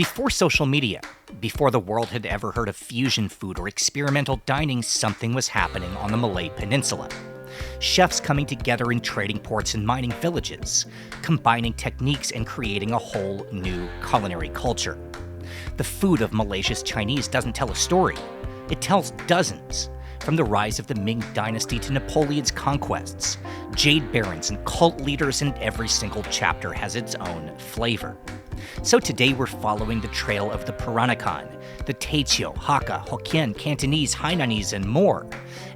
Before social media, before the world had ever heard of fusion food or experimental dining, something was happening on the Malay Peninsula. Chefs coming together in trading ports and mining villages, combining techniques and creating a whole new culinary culture. The food of Malaysia's Chinese doesn't tell a story. It tells dozens. From the rise of the Ming Dynasty to Napoleon's conquests, jade barons and cult leaders, and every single chapter has its own flavor. So today we're following the trail of the Peranakan, the Teochew, Hakka, Hokkien, Cantonese, Hainanese, and more,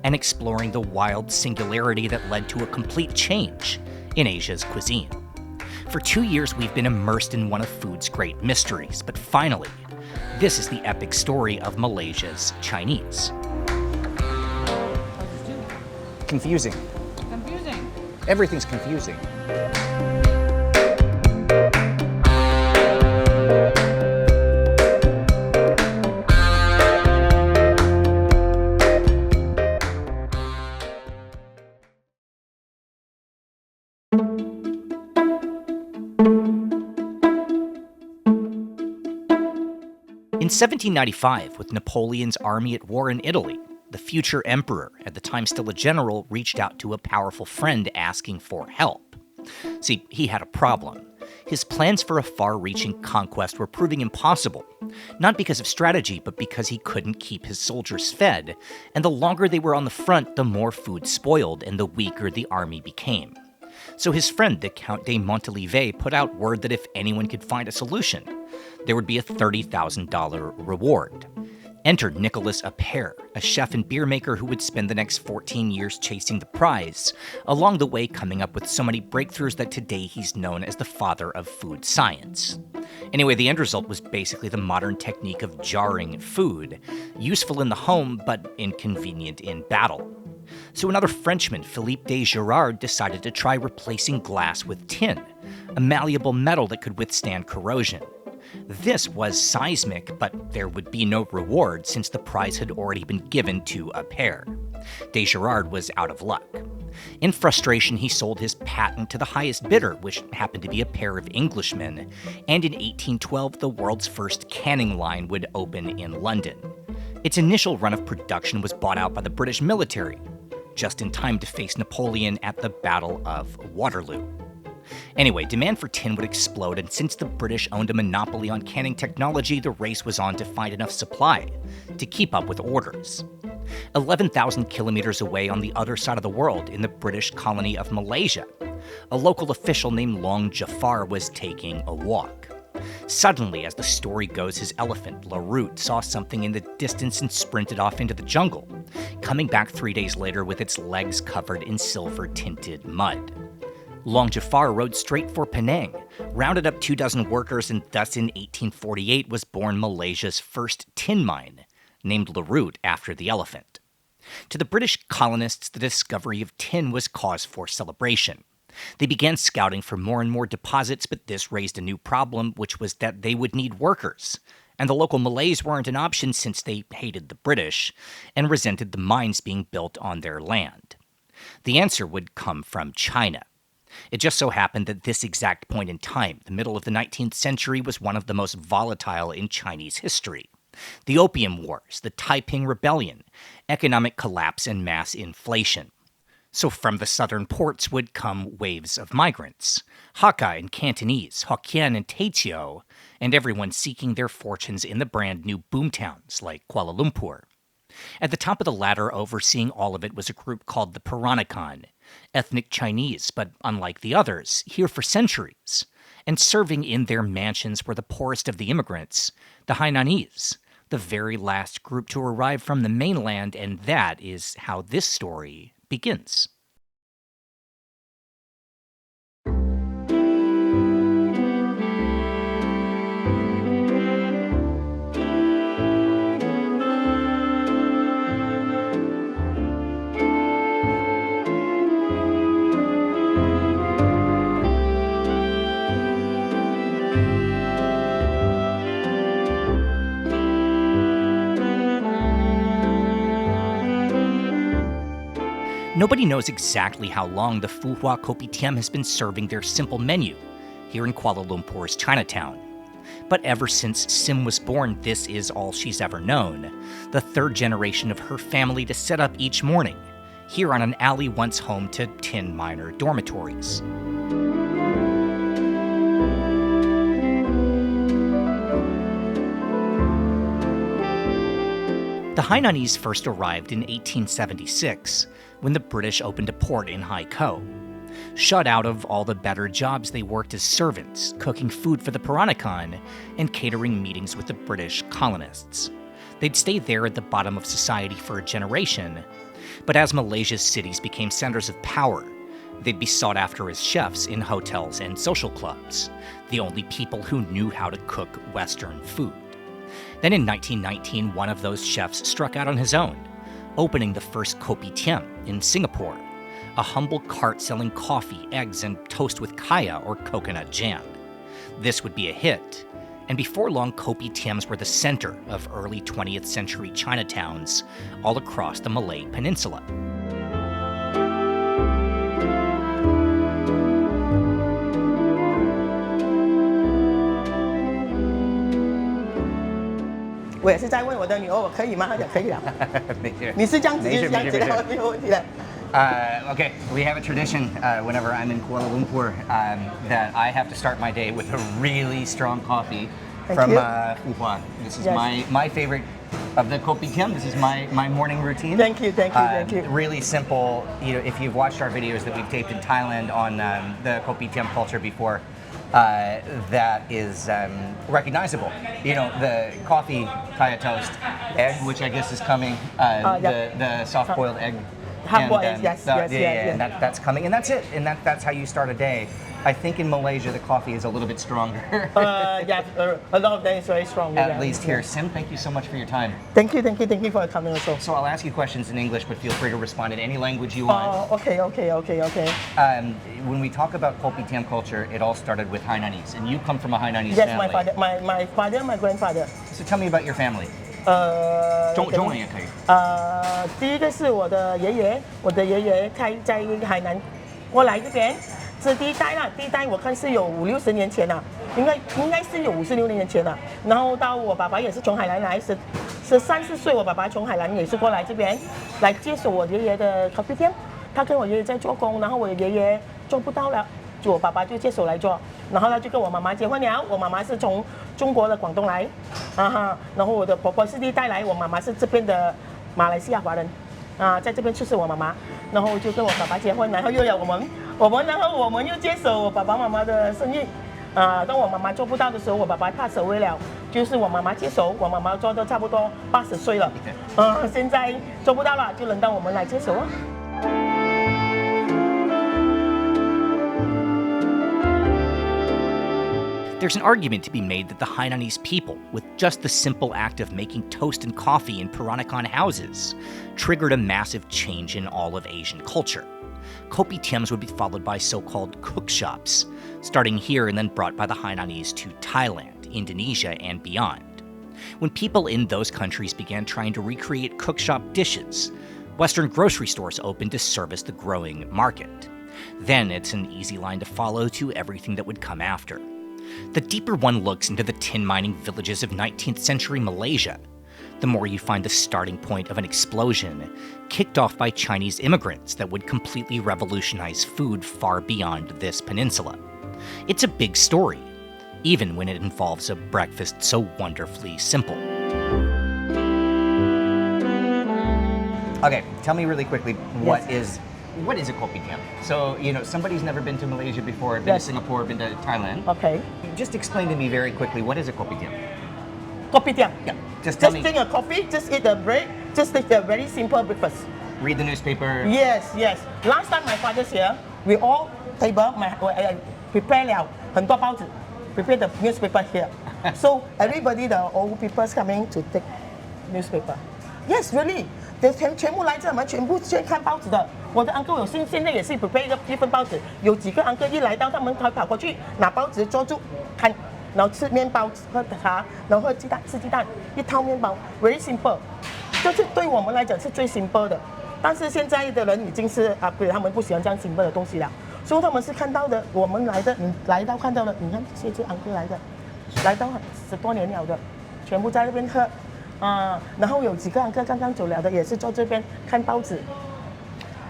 and exploring the wild singularity that led to a complete change in Asia's cuisine. For 2 years we've been immersed in one of food's great mysteries, but finally, this is the epic story of Malaysia's Chinese. Confusing. Confusing. Everything's confusing. In 1795, with Napoleon's army at war in Italy, the future emperor, at the time still a general, reached out to a powerful friend asking for help. See, he had a problem. His plans for a far-reaching conquest were proving impossible, not because of strategy, but because he couldn't keep his soldiers fed, and the longer they were on the front, the more food spoiled and the weaker the army became. So his friend, the Count de Montalivet, put out word that if anyone could find a solution, there would be a $30,000 reward. Enter Nicholas Appert, a chef and beer maker who would spend the next 14 years chasing the prize, along the way coming up with so many breakthroughs that today he's known as the father of food science. Anyway, the end result was basically the modern technique of jarring food, useful in the home but inconvenient in battle. So another Frenchman, Philippe de Girard, decided to try replacing glass with tin, a malleable metal that could withstand corrosion. This was seismic, but there would be no reward since the prize had already been given to Appert. De Girard was out of luck. In frustration, he sold his patent to the highest bidder, which happened to be a pair of Englishmen, and in 1812 the world's first canning line would open in London. Its initial run of production was bought out by the British military, just in time to face Napoleon at the Battle of Waterloo. Anyway, demand for tin would explode, and since the British owned a monopoly on canning technology, the race was on to find enough supply to keep up with orders. 11,000 kilometers away on the other side of the world, in the British colony of Malaysia, a local official named Long Jafar was taking a walk. Suddenly, as the story goes, his elephant, La Route, saw something in the distance and sprinted off into the jungle, coming back 3 days later with its legs covered in silver-tinted mud. Long Jafar rode straight for Penang, rounded up 24 workers, and thus in 1848 was born Malaysia's first tin mine, named La Route after the elephant. To the British colonists, the discovery of tin was cause for celebration. They began scouting for more and more deposits, but this raised a new problem, which was that they would need workers, and the local Malays weren't an option since they hated the British and resented the mines being built on their land. The answer would come from China. It just so happened that this exact point in time, the middle of the 19th century, was one of the most volatile in Chinese history. The Opium Wars, the Taiping Rebellion, economic collapse, and mass inflation. So from the southern ports would come waves of migrants, Hakka and Cantonese, Hokkien and Teochew, and everyone seeking their fortunes in the brand new boomtowns like Kuala Lumpur. At the top of the ladder, overseeing all of it, was a group called the Peranakan, ethnic Chinese, but unlike the others, here for centuries, and serving in their mansions were the poorest of the immigrants, the Hainanese, the very last group to arrive from the mainland, and that is how this story begins. Nobody knows exactly how long the Phu Kopitiam has been serving their simple menu here in Kuala Lumpur's Chinatown. But ever since Sim was born, this is all she's ever known. The third generation of her family to set up each morning, here on an alley once home to tin miner dormitories. The Hainanese first arrived in 1876, when the British opened a port in Haikou. Shut out of all the better jobs, they worked as servants, cooking food for the Peranakan and catering meetings with the British colonists. They'd stay there at the bottom of society for a generation, but as Malaysia's cities became centers of power, they'd be sought after as chefs in hotels and social clubs, the only people who knew how to cook Western food. Then in 1919, one of those chefs struck out on his own, opening the first Kopitiam in Singapore, a humble cart selling coffee, eggs, and toast with kaya or coconut jam. This would be a hit, and before long, Kopitiams were the center of early 20th century Chinatowns all across the Malay Peninsula. Okay, we have a tradition whenever I'm in Kuala Lumpur that I have to start my day with a really strong coffee from Fuhua. This is my favorite of the Kopitiam. This is my morning routine. Thank you. Really simple. You know, if you've watched our videos that we've taped in Thailand on the Kopitiam culture before, that is recognizable. You know, the coffee, kaya toast, egg, which I guess is coming, the soft-boiled egg. Hard-boiled, yes. And that's coming, and that's it. And that's how you start a day. I think in Malaysia the coffee is a little bit stronger. A lot of them is very strong. At least here. Sim, thank you so much for your time. Thank you for coming also. So I'll ask you questions in English, but feel free to respond in any language you want. Okay. When we talk about Kopitiam culture, it all started with Hainanese, and you come from a Hainanese yes, family. Yes, my father, my grandfather. So tell me about your family. 中文也可以。第一个是我的爷爷，开在海南，我来这边是第一代啦，第一代我看是有50-60年前啦，应该是有56年前啦。然后到我爸爸也是从海南来，13-14岁，我爸爸从海南也是过来这边来接手我爷爷的咖啡店，他跟我爷爷在做工，然后我的爷爷做不到了。我爸爸就接手来做，然后他就跟我妈妈结婚了。我妈妈是从中国的广东来，然后我的婆婆是第一代来，我妈妈是这边的马来西亚华人，在这边出世我妈妈，然后就跟我爸爸结婚，然后又有我们，然后我们又接手我爸爸妈妈的生意，当我妈妈做不到的时候，我爸爸pass away了，就是我妈妈接手，我妈妈做到差不多80岁了，现在做不到了，就轮到我们来接手啊。There's an argument to be made that the Hainanese people, with just the simple act of making toast and coffee in Peranakan houses, triggered a massive change in all of Asian culture. Kopitiams would be followed by so-called cook shops, starting here and then brought by the Hainanese to Thailand, Indonesia, and beyond. When people in those countries began trying to recreate cook shop dishes, Western grocery stores opened to service the growing market. Then it's an easy line to follow to everything that would come after. The deeper one looks into the tin mining villages of 19th century Malaysia, the more you find the starting point of an explosion kicked off by Chinese immigrants that would completely revolutionize food far beyond this peninsula. It's a big story, even when it involves a breakfast so wonderfully simple. Okay, tell me really quickly, what is a Kopitiam? So, you know, somebody's never been to Malaysia before, been to Singapore, been to Thailand. Okay. Just explain to me very quickly, what is a Kopitiam? Kopitiam? Yeah, just tell me. Just drink a coffee, just eat the bread, just take a very simple breakfast. Read the newspaper. Yes. Last time my father's here, we all table, prepare 很多包子, prepare the newspaper here. So everybody, the old people's coming to take newspaper. Yes, really. 全部来这，我们全部先看报纸的。我的 uncle 有现在也是 prepare 一份报纸，有几个 uncle 一来到，他们跑过去拿报纸捉住看，然后吃面包喝茶，然后吃鸡蛋，一套面包 ，very simple。就是对我们来讲是最 simple 的，但是现在的人已经是他们不喜欢这样 simple 的东西了，所以他们是看到的，我们来的，你来到看到了，你看这些uncle 来的，来到10多年了的，全部在那边喝，然后有几个刚刚走了的，也是坐这边看报纸，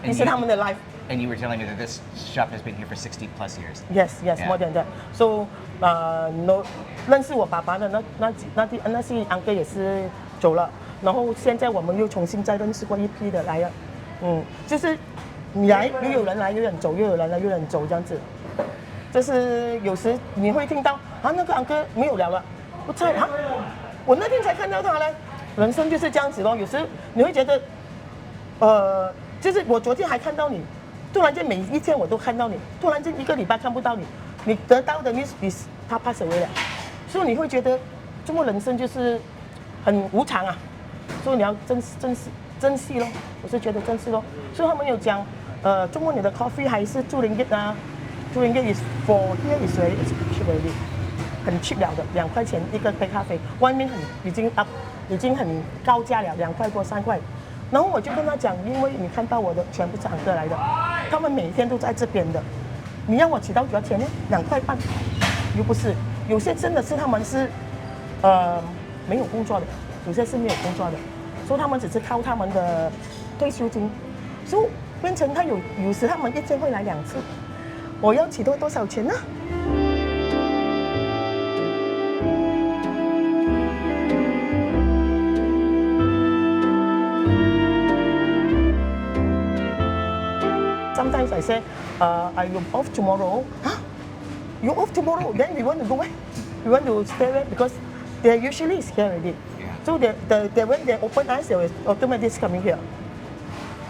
这是他们的 life。 And you were telling me that this shop has been here for 60 plus years. Yes, Yeah. more than that. So, no, 认识我爸爸的那些 uncle 也是走了，然后现在我们又重新再认识过一批的来了，就是你来又有人来，又有人走，又有人来，又有人走这样子。就是有时你会听到那个 uncle 没有了，不在啊，我那天才看到他嘞。人生就是这样子咯，有时你会觉得，就是我昨天还看到你。突然间每一天我都看到你，突然间1个礼拜看不到你，你得到的 news is 他 pass away 了，所以你会觉得中国人生就是很无常啊，所以你要珍惜咯，我是觉得珍惜咯。所以他们有讲，中国你的 coffee 还是2 ringgit 啊，2 ringgit is for here is very cheap already， 很 cheap 了的，2块钱一个杯咖啡，外面已经很高价了，2块多3块。然后我就跟他讲，因为你看到我的全部是uncle来的，他们每天都在这边的，你要我起到多少钱呢？2块半，又不是，有些真的是他们是，没有工作的，有些是没有工作的，所以他们只是靠他们的退休金，所以变成他有时他们一天会来2次，我要起多少钱呢？Sometimes I say, are you off tomorrow? Huh? You off tomorrow? Then we want to go where? We want to stay where? Because they usually is here already. Yeah. So when they open eyes, they will automatically coming here.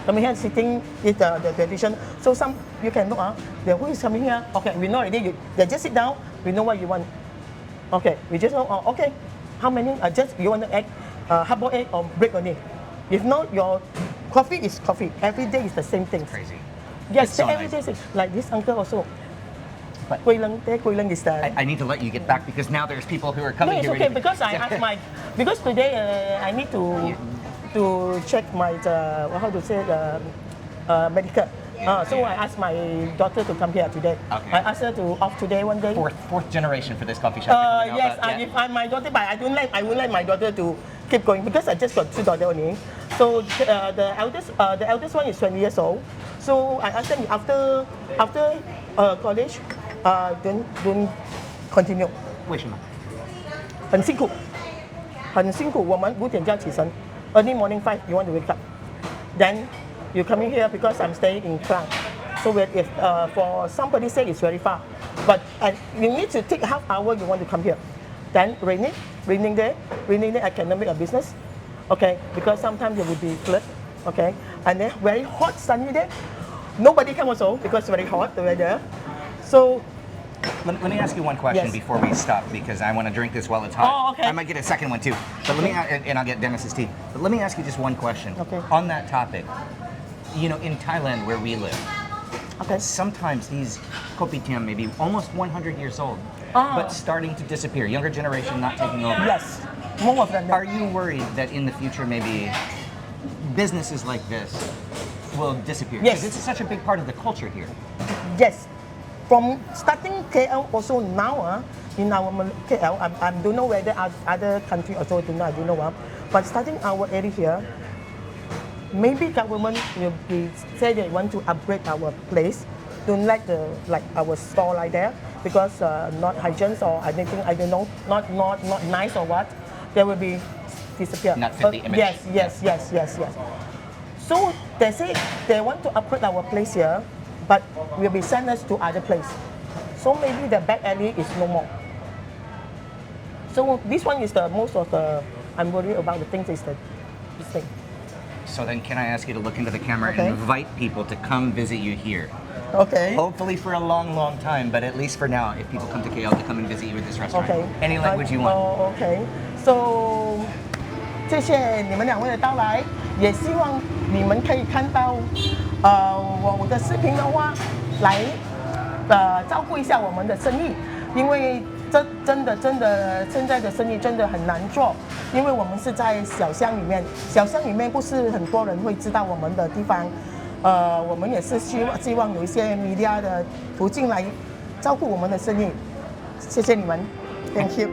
Coming here, sitting is the tradition. So you can look, who is coming here? Okay, we know already. They just sit down. We know what you want. Okay, we just know. Okay, how many? Just you want the egg, hard-boiled egg or bread only. If not, your coffee is coffee. Every day is the same thing. Crazy. Yes, so every nice. day like this uncle also. But Kuih Leng is the. I need to let you get back because now there's people who are No, coming it's here. okay because I asked because today I need to check my how to say the medical. So I asked my daughter to come here today. Okay. I asked her to off today one day. Fourth generation for this coffee shop. Yes, if I'm my daughter, but I won't let my daughter to keep going because I just got 2 daughters only. So the eldest one is 20 years old. So I asked them after college, don't continue. 为什么？很辛苦，我们5点就要起身 ，early morning 5 you want to wake up. Then you coming here because I'm staying in Klang. So if for somebody say it's very far, but you need to take half hour you want to come here. Then raining day I cannot make a business. Okay, because sometimes it will be flood. Okay, and then very hot sunny day. Nobody come also because very hot the weather. So Let me ask you one question Yes. before we stop because I want to drink this while it's hot. Oh, okay. I might get a second one too. But and I'll get Dennis's tea. But let me ask you just one question. Okay. On that topic, in Thailand where we live, okay. sometimes these kopitiam may be almost 100 years old, but starting to disappear. Younger generation not taking over. Yes, more of them. Are you worried that in the future maybe businesses like this will disappear? Yes. Because it's such a big part of the culture here. Yes. From starting KL also now in our KL, I don't know whether other country also do not, I don't know. But starting our area here, maybe government will say they want to upgrade our place, don't like our store like that because not hygiene or anything, I don't know, not nice or what, there will be disappear. Not fit the image. Yes. So they say they want to upgrade our place here, but will be send us to other place. So maybe the back alley is no more. So this one is the most of the, I'm worried about the things is this thing. So then can I ask you to look into the camera Okay. and invite people to come visit you here? Okay. Hopefully for a long, long time, but at least for now, if people come to KL to come and visit you at this restaurant. Okay. Any language you want. Oh, okay. So 谢谢你们2位的到来，也希望你们可以看到，我的视频的话，来照顾一下我们的生意，因为真的现在的生意真的很难做，因为我们是在小乡里面不是很多人会知道我们的地方，我们也是希望有一些 media 的途径来照顾我们的生意，谢谢你们。Thank you.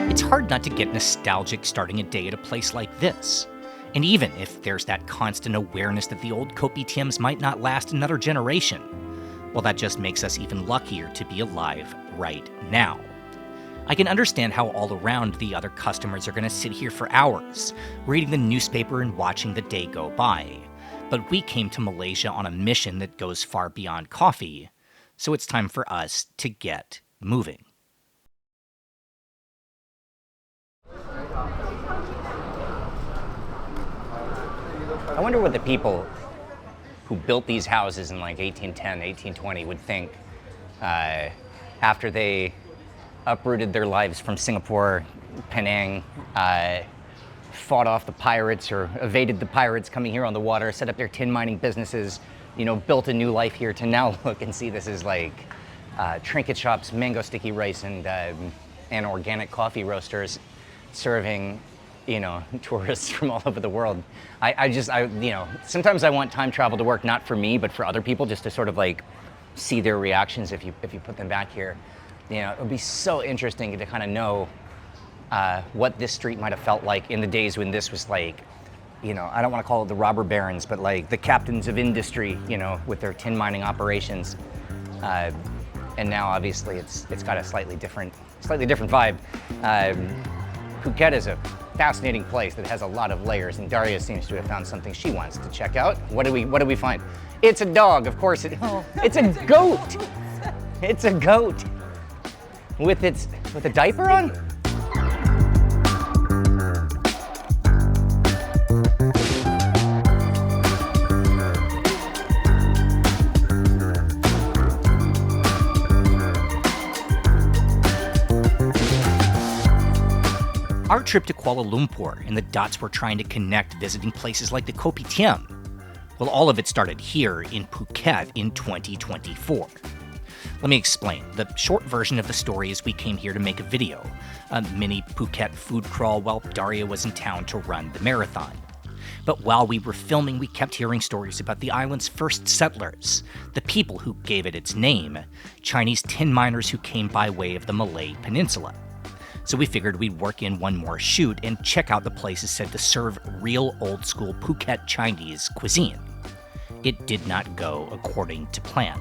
It's hard not to get nostalgic starting a day at a place like this. And even if there's that constant awareness that the old Kopitiams might not last another generation, well, that just makes us even luckier to be alive right now. I can understand how all around the other customers are going to sit here for hours, reading the newspaper and watching the day go by. But we came to Malaysia on a mission that goes far beyond coffee, so it's time for us to get moving. I wonder what the people who built these houses in like 1810, 1820 would think after they uprooted their lives from Singapore, Penang, fought off the pirates or evaded the pirates coming here on the water, set up their tin mining businesses, built a new life here to now look and see this is like trinket shops, mango sticky rice, and organic coffee roasters serving tourists from all over the world. I sometimes I want time travel to work not for me, but for other people, just to sort of like see their reactions if you put them back here. It would be so interesting to kind of know what this street might have felt like in the days when this was like, I don't want to call it the robber barons, but like the captains of industry, with their tin mining operations. And now obviously it's got a slightly different vibe. Phuket is a fascinating place that has a lot of layers, and Daria seems to have found something she wants to check out. What do we find? It's a dog, of course. It's a goat. It's a goat with a diaper on. Our trip to Kuala Lumpur and the dots we're trying to connect visiting places like the Kopitiam, well, all of it started here in Phuket in 2024. Let me explain. The short version of the story is we came here to make a video, a mini Phuket food crawl while Daria was in town to run the marathon. But while we were filming, we kept hearing stories about the island's first settlers, the people who gave it its name, Chinese tin miners who came by way of the Malay Peninsula. So we figured we'd work in one more shoot and check out the places said to serve real old-school Phuket Chinese cuisine. It did not go according to plan.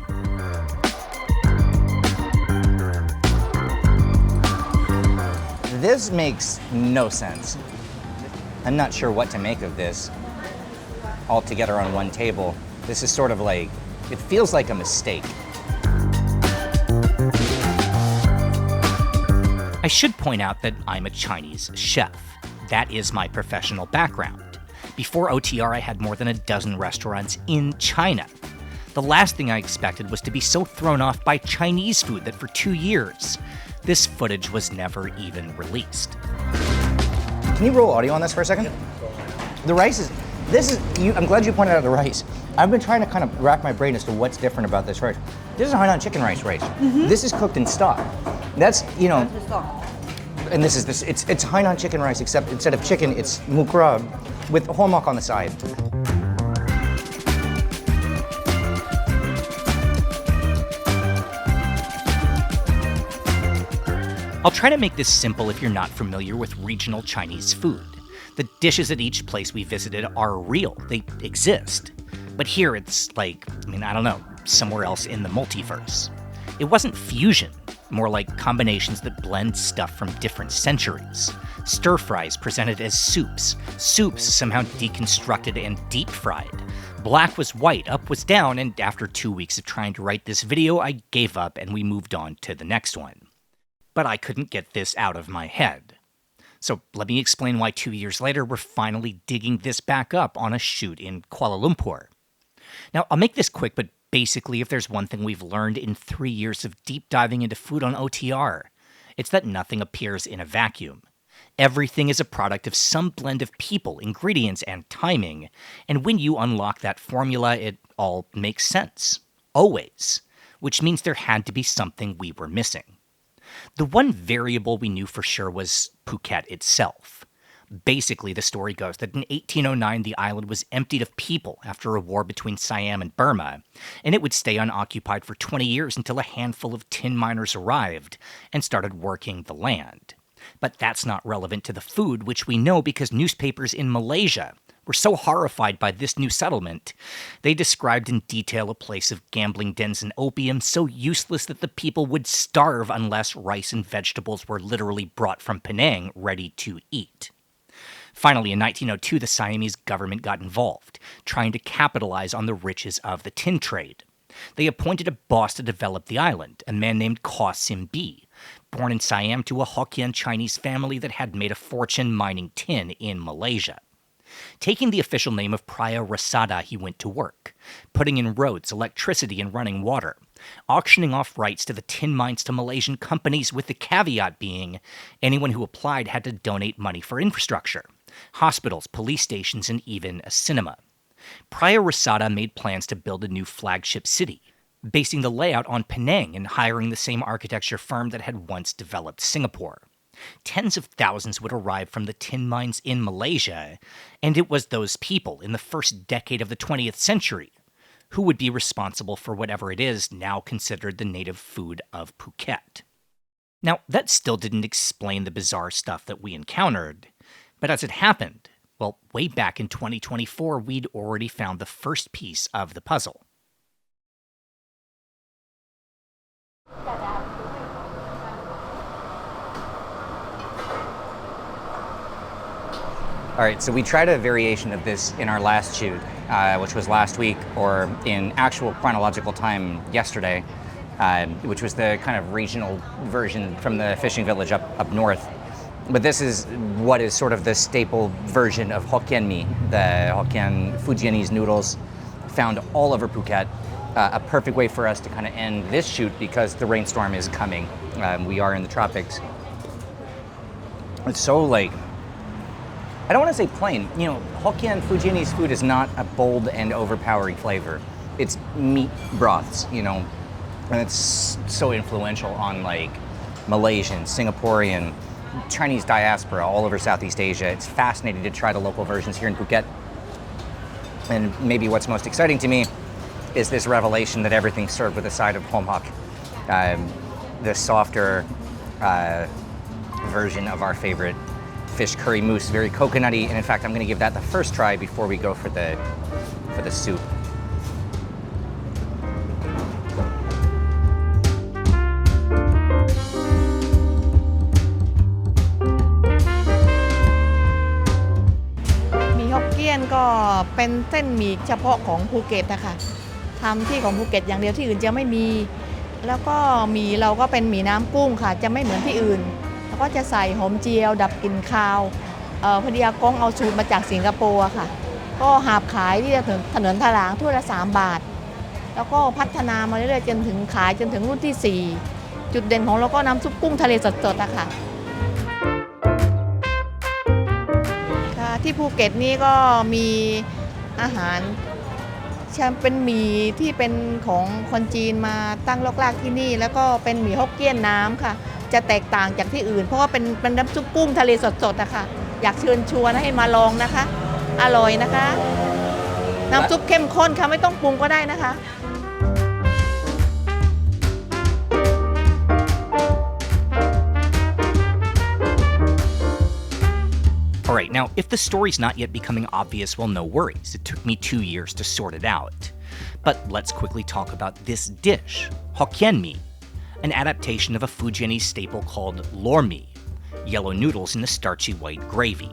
This makes no sense. I'm not sure what to make of this all together on one table. This is sort of like, it feels like a mistake. I should point out that I'm a Chinese chef. That is my professional background. Before OTR, I had more than a dozen restaurants in China. The last thing I expected was to be so thrown off by Chinese food that for 2 years, this footage was never even released. Can you roll audio on this for a second? The rice I'm glad you pointed out the rice. I've been trying to kind of rack my brain as to what's different about this rice. This is Hainan chicken rice. Mm-hmm. This is cooked in stock. That's, and it's Hainan chicken rice, except instead of chicken, it's mukrab with hormak on the side. I'll try to make this simple if you're not familiar with regional Chinese food. The dishes at each place we visited are real, they exist. But here it's like, I don't know, somewhere else in the multiverse. It wasn't fusion, more like combinations that blend stuff from different centuries. Stir fries presented as soups, soups somehow deconstructed and deep fried. Black was white, up was down, and after 2 weeks of trying to write this video, I gave up and we moved on to the next one. But I couldn't get this out of my head. So let me explain why 2 years later we're finally digging this back up on a shoot in Kuala Lumpur. Now, I'll make this quick, but basically, if there's one thing we've learned in 3 years of deep diving into food on OTR, it's that nothing appears in a vacuum. Everything is a product of some blend of people, ingredients, and timing, and when you unlock that formula, it all makes sense. Always. Which means there had to be something we were missing. The one variable we knew for sure was Phuket itself. Basically, the story goes that in 1809, the island was emptied of people after a war between Siam and Burma, and it would stay unoccupied for 20 years until a handful of tin miners arrived and started working the land. But that's not relevant to the food, which we know because newspapers in Malaysia were so horrified by this new settlement, they described in detail a place of gambling dens and opium so useless that the people would starve unless rice and vegetables were literally brought from Penang ready to eat. Finally, in 1902, the Siamese government got involved, trying to capitalize on the riches of the tin trade. They appointed a boss to develop the island, a man named Kaw Sim Bee, born in Siam to a Hokkien Chinese family that had made a fortune mining tin in Malaysia. Taking the official name of Praya Rasada, he went to work, putting in roads, electricity, and running water, auctioning off rights to the tin mines to Malaysian companies, with the caveat being anyone who applied had to donate money for infrastructure, hospitals, police stations, and even a cinema. Praya Rasada made plans to build a new flagship city, basing the layout on Penang and hiring the same architecture firm that had once developed Singapore. Tens of thousands would arrive from the tin mines in Malaysia, and it was those people in the first decade of the 20th century who would be responsible for whatever it is now considered the native food of Phuket. Now, that still didn't explain the bizarre stuff that we encountered, but as it happened, well, way back in 2024, we'd already found the first piece of the puzzle. All right, so we tried a variation of this in our last shoot, which was last week, or in actual chronological time yesterday, which was the kind of regional version from the fishing village up north. But this is what is sort of the staple version of Hokkien Mee, the Hokkien Fujianese noodles found all over Phuket. A perfect way for us to kind of end this shoot because the rainstorm is coming. We are in the tropics. It's so like, I don't want to say plain. You know, Hokkien Fujianese food is not a bold and overpowering flavor. It's meat broths, you know, and it's so influential on like Malaysian, Singaporean, Chinese diaspora all over Southeast Asia. It's fascinating to try the local versions here in Phuket. And maybe what's most exciting to me is this revelation that everything's served with a side of hom hak, the softer version of our favorite fish curry mousse, very coconutty. And in fact, I'm going to give that the first try before we go for the soup. Mee Hokkien ก็เป็นเส้นหมี่เฉพาะของภูเก็ตนะคะทำที่ของภูเก็ตอย่างเดียวที่อื่นจะไม่มีแล้วก็หมี่เราก็เป็นหมี่น้ำกุ้งค่ะจะไม่เหมือนที่อื่นแล้วก็จะใส่หอมเจียวดับกลิ่นคาวพอดีอากงเอาสูตรมาจากสิงคโปร์ค่ะก็หาบขายที่ถนนถลางถ้วยละ3 บาทแล้วก็พัฒนามาเรื่อยๆจนถึงขายจนถึงรุ่นที่4จุดเด่นของเราก็น้ำซุปกุ้งทะเลสดๆอะค่ะที่ภูเก็ตนี่ก็มีอาหารเป็นหมี่ที่เป็นของคนจีนมาตั้งรากที่นี่แล้วก็เป็นหมี่ฮกเกี้ยนน้ำค่ะจะแตกต่างจากที่อื่นเพราะว่าเป็นน้ำซุปกุ้งทะเลสดๆอะค่ะอยากเชิญชวนให้มาลองนะคะอร่อยนะคะน้ำซุปเข้มข้นค่ะไม่ต้องปรุงก็ได้นะคะ All right, now, if the story's not yet becoming obvious, well, no worries. It took me 2 years to sort it out. But let's quickly talk about this dish, Hokkien Mee, an adaptation of a Fujianese staple called lor mee, yellow noodles in a starchy white gravy.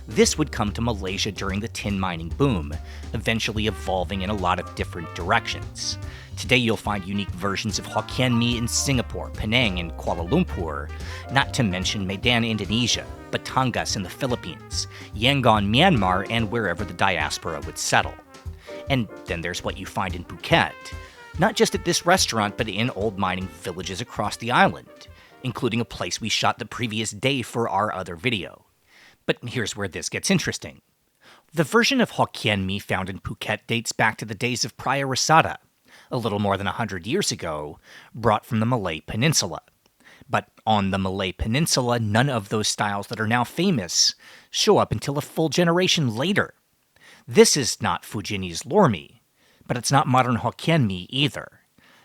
This would come to Malaysia during the tin mining boom, eventually evolving in a lot of different directions. Today you'll find unique versions of Hokkien Mee in Singapore, Penang, and Kuala Lumpur, not to mention Medan, Indonesia, Batangas in the Philippines, Yangon, Myanmar, and wherever the diaspora would settle. And then there's what you find in Phuket, not just at this restaurant, but in old mining villages across the island, including a place we shot the previous day for our other video. But here's where this gets interesting. The version of Hokkien Mee found in Phuket dates back to the days of Praya Rasada, a little more than 100 years ago, brought from the Malay Peninsula. But on the Malay Peninsula, none of those styles that are now famous show up until a full generation later. This is not Fujini's lor mee, but it's not modern Hokkien Mee either.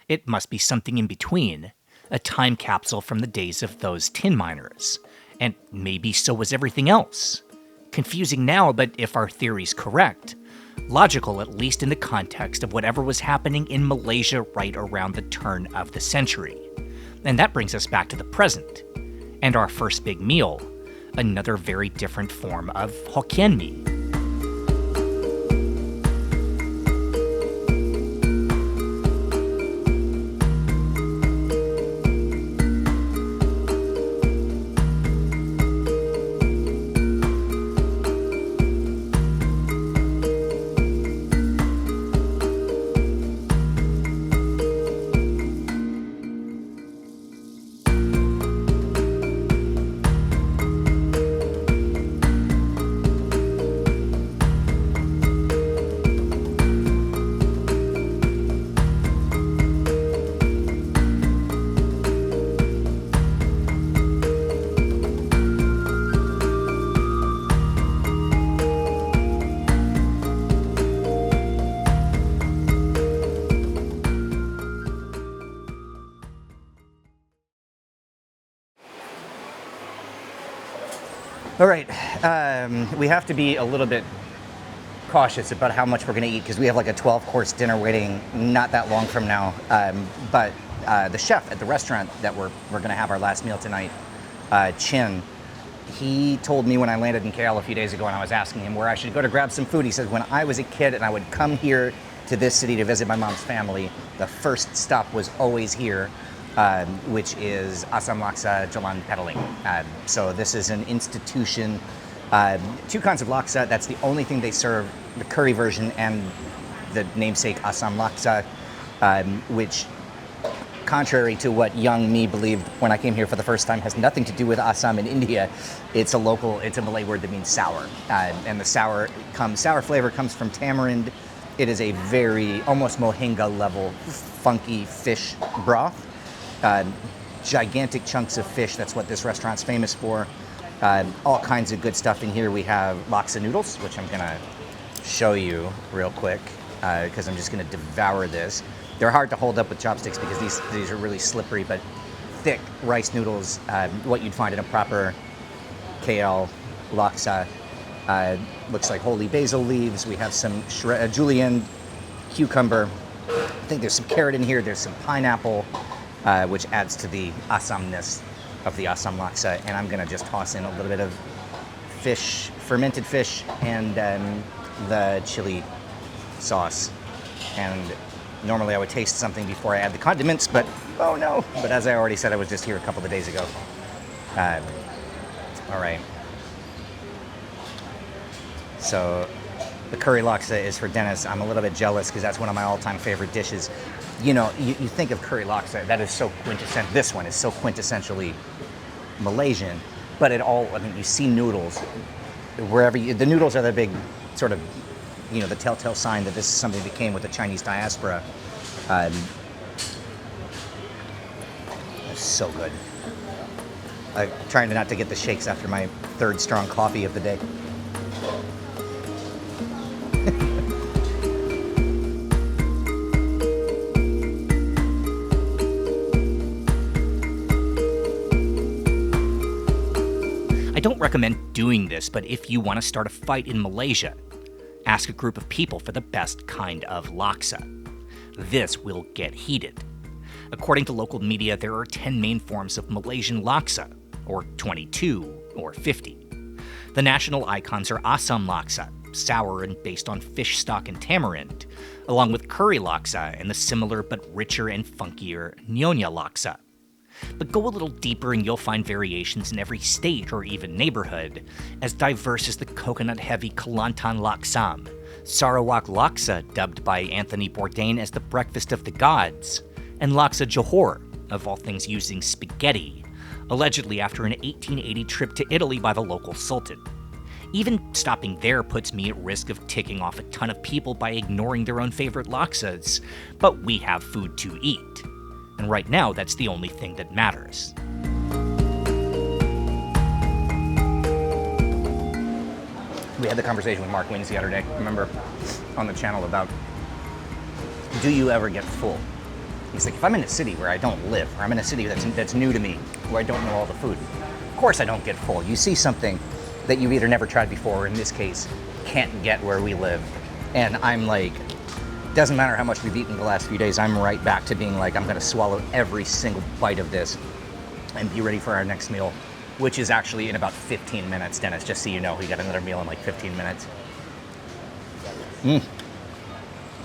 It must be something in between, a time capsule from the days of those tin miners. And maybe so was everything else. Confusing now, but if our theory's correct, logical at least in the context of whatever was happening in Malaysia right around the turn of the century. And that brings us back to the present, and our first big meal, another very different form of Hokkien Mee. All right, we have to be a little bit cautious about how much we're going to eat because we have like a 12-course dinner waiting not that long from now. But the chef at the restaurant that we're going to have our last meal tonight, Chin, he told me when I landed in KL a few days ago and I was asking him where I should go to grab some food. He said when I was a kid and I would come here to this city to visit my mom's family, the first stop was always here. Which is Asam Laksa Jalan Pedaling. So this is an institution, 2 kinds of laksa. That's the only thing they serve, the curry version and the namesake Asam Laksa, which, contrary to what young me believed when I came here for the first time, has nothing to do with Assam in India. It's a Malay word that means sour. And the sour flavor comes from tamarind. It is a very, almost mohinga level, funky fish broth. Gigantic chunks of fish, that's what this restaurant's famous for. All kinds of good stuff in here. We have laksa noodles, which I'm gonna show you real quick, because I'm just gonna devour this. They're hard to hold up with chopsticks because these are really slippery, but thick rice noodles, what you'd find in a proper KL laksa. Looks like holy basil leaves. We have some julienne, cucumber. I think there's some carrot in here, there's some pineapple, which adds to the Assamness of the Asam Laksa. And I'm gonna just toss in a little bit of fish, fermented fish, and the chili sauce. And normally I would taste something before I add the condiments, but oh no. But as I already said, I was just here a couple of days ago. All right. So the curry laksa is for Dennis. I'm a little bit jealous because that's one of my all-time favorite dishes. You know, you think of curry laksa, that is so quintessential. This one is so quintessentially Malaysian, but you see noodles wherever the noodles are the big sort of, the telltale sign that this is something that came with the Chinese diaspora. It's so good. I'm trying not to get the shakes after my 3rd strong coffee of the day. I don't recommend doing this, but if you want to start a fight in Malaysia, ask a group of people for the best kind of laksa. This will get heated. According to local media, there are 10 main forms of Malaysian laksa, or 22, or 50. The national icons are Asam Laksa, sour and based on fish stock and tamarind, along with curry laksa and the similar but richer and funkier Nyonya Laksa. But go a little deeper and you'll find variations in every state or even neighborhood, as diverse as the coconut-heavy Kelantan Laksam, Sarawak Laksa, dubbed by Anthony Bourdain as the breakfast of the gods, and Laksa Johor, of all things using spaghetti, allegedly after an 1880 trip to Italy by the local sultan. Even stopping there puts me at risk of ticking off a ton of people by ignoring their own favorite laksas, but we have food to eat. And right now, that's the only thing that matters. We had the conversation with Mark Wins the other day, remember, on the channel about, do you ever get full? He's like, if I'm in a city where I don't live, or I'm in a city that's new to me, where I don't know all the food, of course I don't get full. You see something that you've either never tried before, or in this case, can't get where we live. And I'm like, doesn't matter how much we've eaten the last few days, I'm right back to being like, I'm gonna swallow every single bite of this and be ready for our next meal, which is actually in about 15 minutes, Dennis, just so you know, we got another meal in like 15 minutes.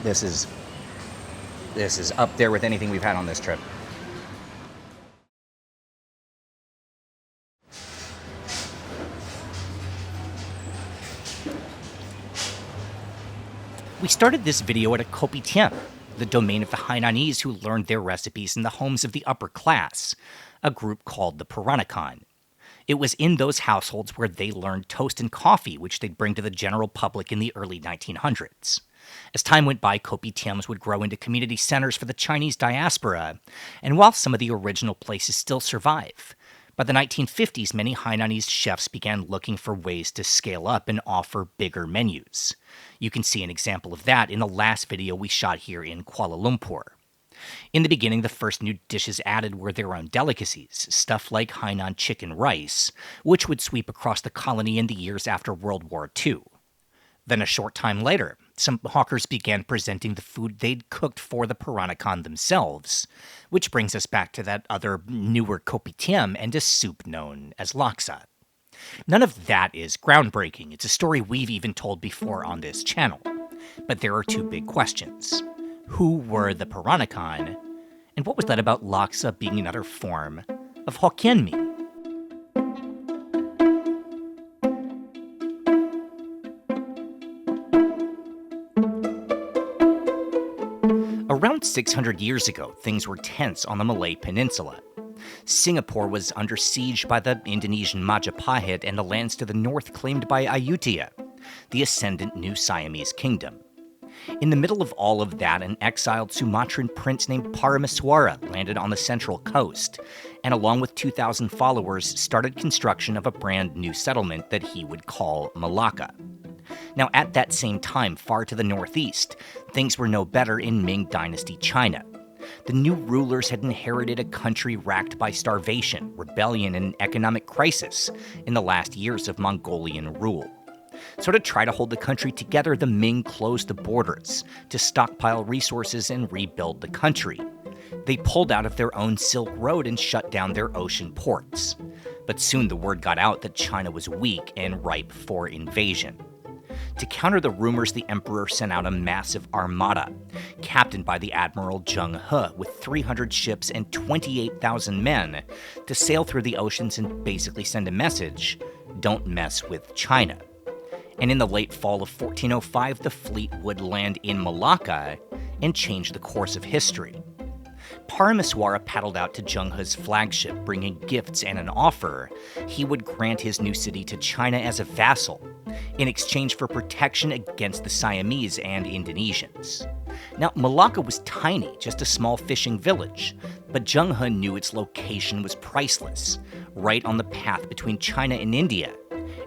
This is up there with anything we've had on this trip. We started this video at a Kopitiam, the domain of the Hainanese who learned their recipes in the homes of the upper class, a group called the Peranakan. It was in those households where they learned toast and coffee, which they'd bring to the general public in the early 1900s. As time went by, Kopitiams would grow into community centers for the Chinese diaspora, and while some of the original places still survive, by the 1950s, many Hainanese chefs began looking for ways to scale up and offer bigger menus. You can see an example of that in the last video we shot here in Kuala Lumpur. In the beginning, the first new dishes added were their own delicacies, stuff like Hainan chicken rice, which would sweep across the colony in the years after World War II. Then a short time later, some hawkers began presenting the food they'd cooked for the Peranakan themselves, which brings us back to that other newer Kopitiam and a soup known as Laksa. None of that is groundbreaking. It's a story we've even told before on this channel. But there are two big questions. Who were the Peranakan? And what was that about Laksa being another form of Hokkien Mee? Around 600 years ago, things were tense on the Malay Peninsula. Singapore was under siege by the Indonesian Majapahit and the lands to the north claimed by Ayutthaya, the ascendant new Siamese kingdom. In the middle of all of that, an exiled Sumatran prince named Parameswara landed on the central coast, and along with 2,000 followers, started construction of a brand new settlement that he would call Malacca. Now, at that same time, far to the northeast, things were no better in Ming Dynasty China. The new rulers had inherited a country racked by starvation, rebellion, and economic crisis in the last years of Mongolian rule. So to try to hold the country together, the Ming closed the borders to stockpile resources and rebuild the country. They pulled out of their own Silk Road and shut down their ocean ports. But soon the word got out that China was weak and ripe for invasion. To counter the rumors, the emperor sent out a massive armada, captained by the Admiral Zheng He, with 300 ships and 28,000 men, to sail through the oceans and basically send a message: don't mess with China. And in the late fall of 1405, the fleet would land in Malacca and change the course of history. Parameswara paddled out to Zheng He's flagship, bringing gifts and an offer. He would grant his new city to China as a vassal, in exchange for protection against the Siamese and Indonesians. Now, Malacca was tiny, just a small fishing village, but Zheng He knew its location was priceless, right on the path between China and India,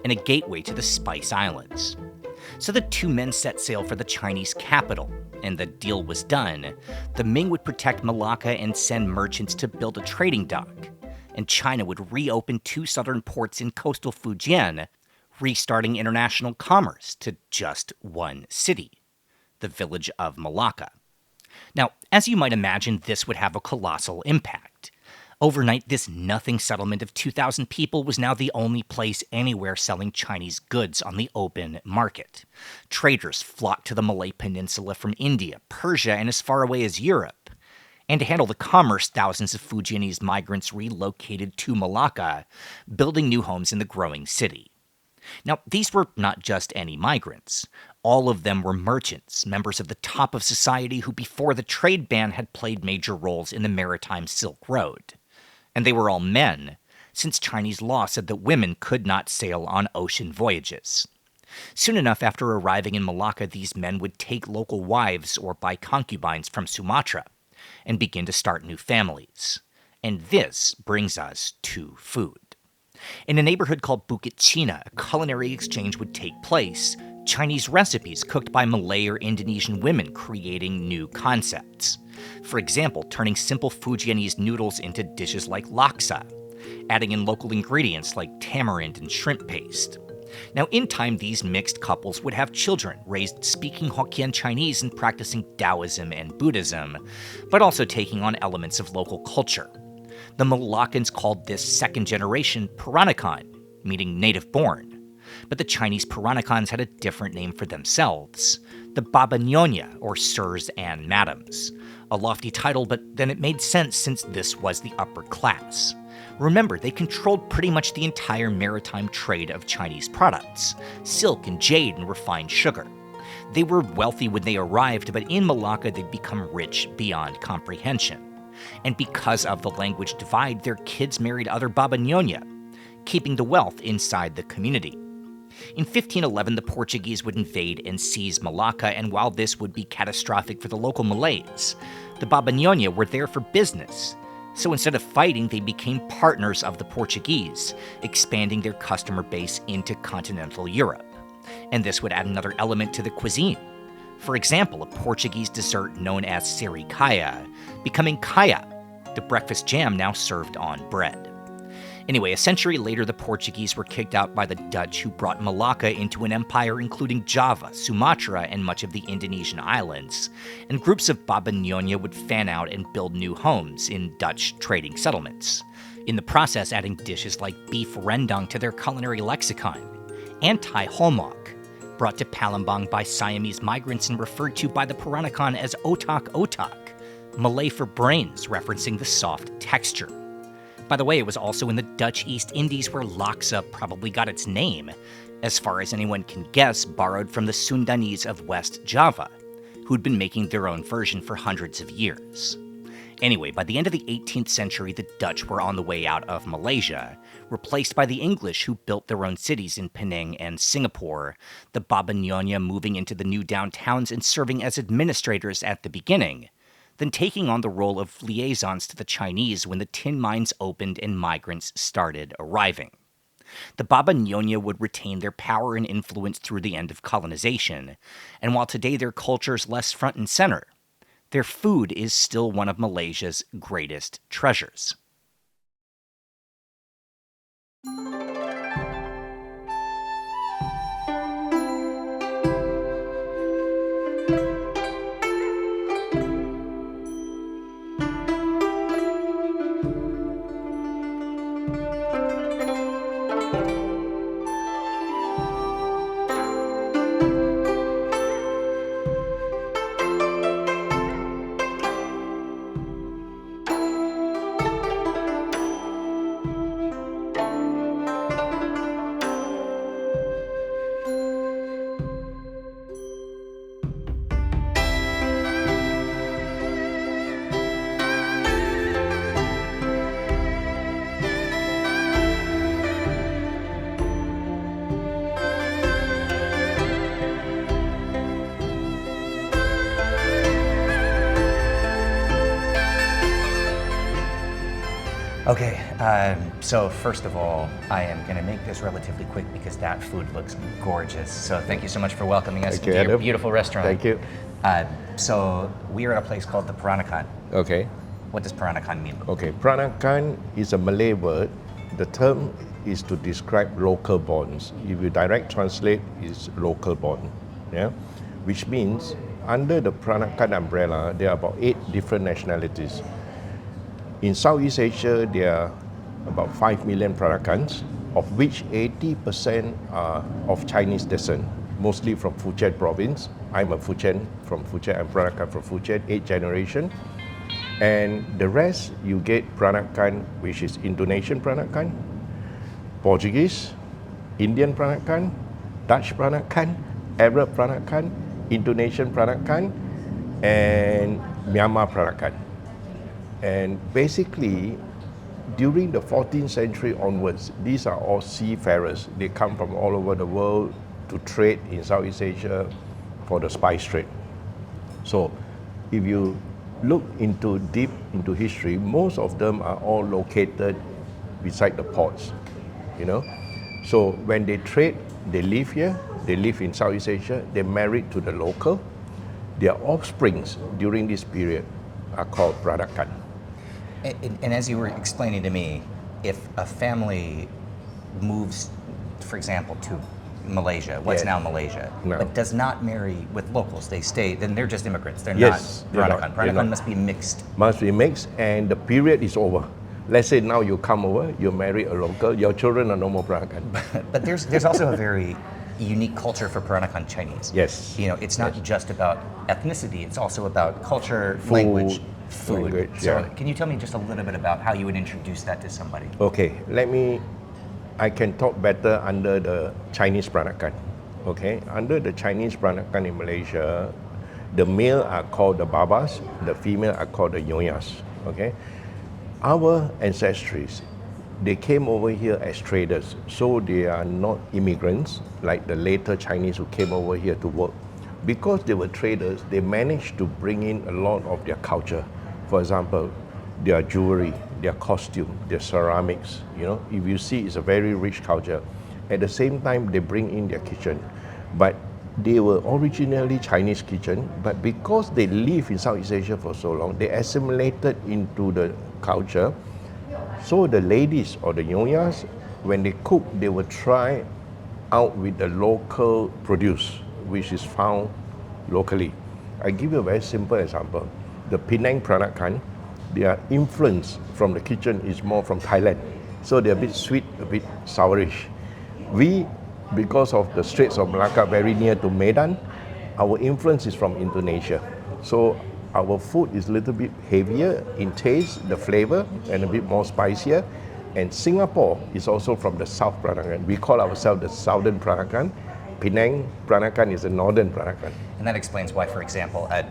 and a gateway to the Spice Islands. So the two men set sail for the Chinese capital, and the deal was done. The Ming would protect Malacca and send merchants to build a trading dock, and China would reopen 2 southern ports in coastal Fujian, restarting international commerce to just one city, the village of Malacca. Now, as you might imagine, this would have a colossal impact. Overnight, this nothing settlement of 2,000 people was now the only place anywhere selling Chinese goods on the open market. Traders flocked to the Malay Peninsula from India, Persia, and as far away as Europe. And to handle the commerce, thousands of Fujianese migrants relocated to Malacca, building new homes in the growing city. Now, these were not just any migrants. All of them were merchants, members of the top of society who before the trade ban had played major roles in the maritime Silk Road. And they were all men, since Chinese law said that women could not sail on ocean voyages. Soon enough after arriving in Malacca, these men would take local wives or buy concubines from Sumatra and begin to start new families. And this brings us to food. In a neighborhood called Bukit Cina, a culinary exchange would take place. Chinese recipes cooked by Malay or Indonesian women creating new concepts. For example, turning simple Fujianese noodles into dishes like laksa, adding in local ingredients like tamarind and shrimp paste. Now, in time, these mixed couples would have children raised speaking Hokkien Chinese and practicing Taoism and Buddhism, but also taking on elements of local culture. The Moluccans called this second generation Peranakan, meaning native born. But the Chinese Peranakans had a different name for themselves, the Baba Nyonya, or Sirs and Madams. A lofty title, but then it made sense since this was the upper class. Remember, they controlled pretty much the entire maritime trade of Chinese products, silk and jade and refined sugar. They were wealthy when they arrived, but in Malacca they'd become rich beyond comprehension. And because of the language divide, their kids married other Baba Nyonya, keeping the wealth inside the community. In 1511, the Portuguese would invade and seize Malacca, and while this would be catastrophic for the local Malays, the Baba Nyonya were there for business. So instead of fighting, they became partners of the Portuguese, expanding their customer base into continental Europe. And this would add another element to the cuisine. For example, a Portuguese dessert known as sericaya, becoming kaya, the breakfast jam now served on bread. Anyway, a century later, the Portuguese were kicked out by the Dutch, who brought Malacca into an empire including Java, Sumatra, and much of the Indonesian islands. And groups of Baba Nyonya would fan out and build new homes in Dutch trading settlements, in the process adding dishes like beef rendang to their culinary lexicon, and Thai holmok, brought to Palembang by Siamese migrants and referred to by the Peranakan as otak otak, Malay for brains, referencing the soft texture. By the way, it was also in the Dutch East Indies where laksa probably got its name, as far as anyone can guess, borrowed from the Sundanese of West Java, who'd been making their own version for hundreds of years. Anyway, by the end of the 18th century, the Dutch were on the way out of Malaysia, replaced by the English, who built their own cities in Penang and Singapore, the Baba Nyonya moving into the new downtowns and serving as administrators at the beginning, then taking on the role of liaisons to the Chinese when the tin mines opened and migrants started arriving. The Baba Nyonya would retain their power and influence through the end of colonization, and while today their culture is less front and center, their food is still one of Malaysia's greatest treasures. Okay, so first of all, I am going to make this relatively quick because that food looks gorgeous. So thank you so much for welcoming us to your beautiful restaurant. Thank you. So we are at a place called the Peranakan. Okay. What does Peranakan mean? Okay. Peranakan is a Malay word. The term is to describe local bonds. If you direct translate, it's local bond. Yeah, which means under the Peranakan umbrella, there are about 8 different nationalities. In Southeast Asia, there are about 5 million Peranakans, of which 80% are of Chinese descent, mostly from Phuket province. I'm a Phuket from Phuket, I'm Peranakan from Phuket, 8th generation. And the rest, you get Peranakan, which is Indonesian Peranakan, Portuguese, Indian Peranakan, Dutch Peranakan, Arab Peranakan, Indonesian Peranakan, and Myanmar Peranakan. And basically, during the 14th century onwards, these are all seafarers. They come from all over the world to trade in Southeast Asia for the spice trade. So if you look deep into history, most of them are all located beside the ports. you know. So when they trade, they live here, they live in Southeast Asia, they're married to the local. Their offsprings during this period are called Peranakan. And as you were explaining to me, if a family moves, for example, to Malaysia, what's Yes. now Malaysia, No. but does not marry with locals, they stay, then they're just immigrants. They're Yes, not they're Peranakan. not, they're Peranakan not. must be mixed. Must be mixed, and the period is over. Let's say now you come over, you marry a local, your children are no more Peranakan. But there's also a very unique culture for Peranakan Chinese. Yes. You know, it's not Yes. just about ethnicity, it's also about culture, Food, language, food. language, So yeah. can you tell me just a little bit about how you would introduce that to somebody? Okay, I can talk better under the Chinese Peranakan. Okay, under the Chinese Peranakan in Malaysia, the male are called the babas, the female are called the nyonyas. Okay, our ancestors, they came over here as traders, so they are not immigrants like the later Chinese who came over here to work. Because they were traders, they managed to bring in a lot of their culture. For example, their jewelry, their costume, their ceramics. You know, if you see, it's a very rich culture. At the same time, they bring in their kitchen. But they were originally Chinese kitchen, but because they live in Southeast Asia for so long, they assimilated into the culture. So the ladies or the nyonyas, when they cook, they will try out with the local produce, which is found locally. I give you a very simple example. The Penang Peranakan, their influence from the kitchen is more from Thailand. So they're a bit sweet, a bit sourish. We, because of the Straits of Malacca very near to Medan, our influence is from Indonesia. So our food is a little bit heavier in taste, the flavor, and a bit more spicier. And Singapore is also from the South Peranakan. We call ourselves the Southern Peranakan. Penang Peranakan is the Northern Peranakan. And that explains why, for example, a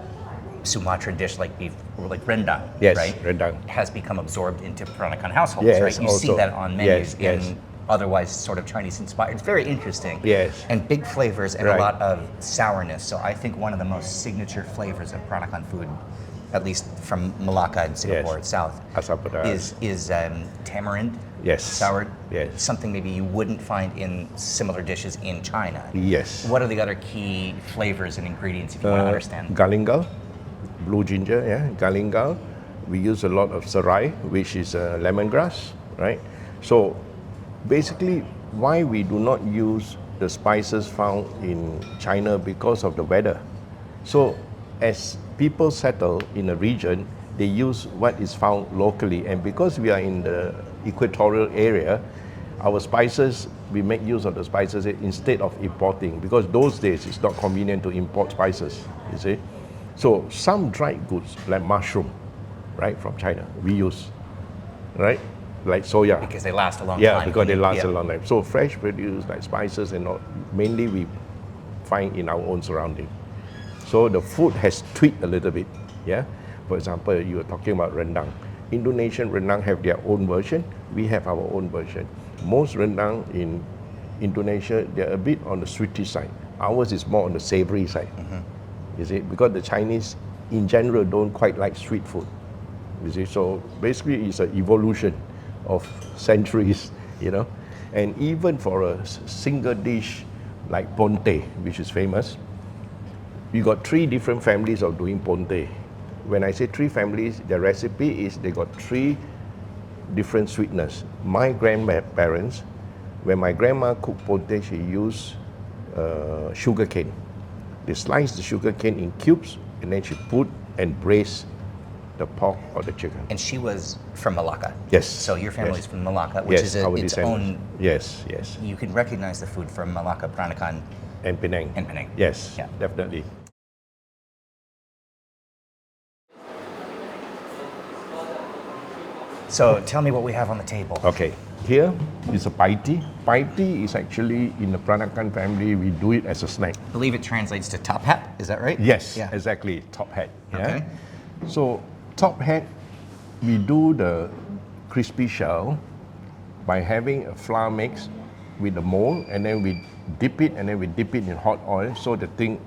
Sumatran dish like beef, or like rendang, Yes, right, rendang. has become absorbed into Peranakan households, Yes, right? You see also. that on menus Yes, yes. in otherwise sort of Chinese inspired. It's very interesting. Yes. And big flavors and Right. a lot of sourness. So I think one of the most signature flavors of Peranakan food, at least from Malacca and Singapore Yes. itself, Asam pedas. is tamarind. Yes. Soured. Yes. Something maybe you wouldn't find in similar dishes in China. Yes. What are the other key flavors and ingredients if you want to understand? Galingal, blue ginger, yeah, galingal. We use a lot of serai, which is lemongrass, right? So basically, why we do not use the spices found in China because of the weather. So as people settle in a region, they use what is found locally, and because we are in the equatorial area, our spices, we make use of the spices instead of importing, because those days it's not convenient to import spices, you see. So some dried goods like mushroom, right, from China, we use, right, like soya. Because they last a long Yeah, time. because they last Yeah. a long time. So fresh produce like spices and all, mainly we find in our own surrounding. So the food has tweaked a little bit, yeah. For example, you were talking about rendang. Indonesian rendang have their own version. We have our own version. Most rendang in Indonesia, they're a bit on the sweety side. Ours is more on the savory side. You see, because the Chinese in general don't quite like sweet food. You see, so basically it's an evolution of centuries, you know. And even for a single dish like ponte, which is famous, we got 3 different families of doing ponte. When I say 3 families, the recipe is they got 3 different sweetness. My grandparents, when my grandma cooked ponte, she used sugar cane. They slice the sugar cane in cubes, and then she put and braise the pork or the chicken. And she was from Malacca. Yes. So your family's Yes. from Malacca, which Yes, is our its descendants. own. Yes, yes. You can recognize the food from Malacca, Peranakan, And Penang. and Penang. Yes, Yeah. definitely. So tell me what we have on the table. Okay, here is a paiti. Paiti is actually in the Peranakan family, we do it as a snack. I believe it translates to top hat. Is that right? Yes, Yeah. exactly, top hat. Yeah? Okay. So top hat, we do the crispy shell by having a flour mix with the mold, and then we dip it, and then we dip it in hot oil so the thing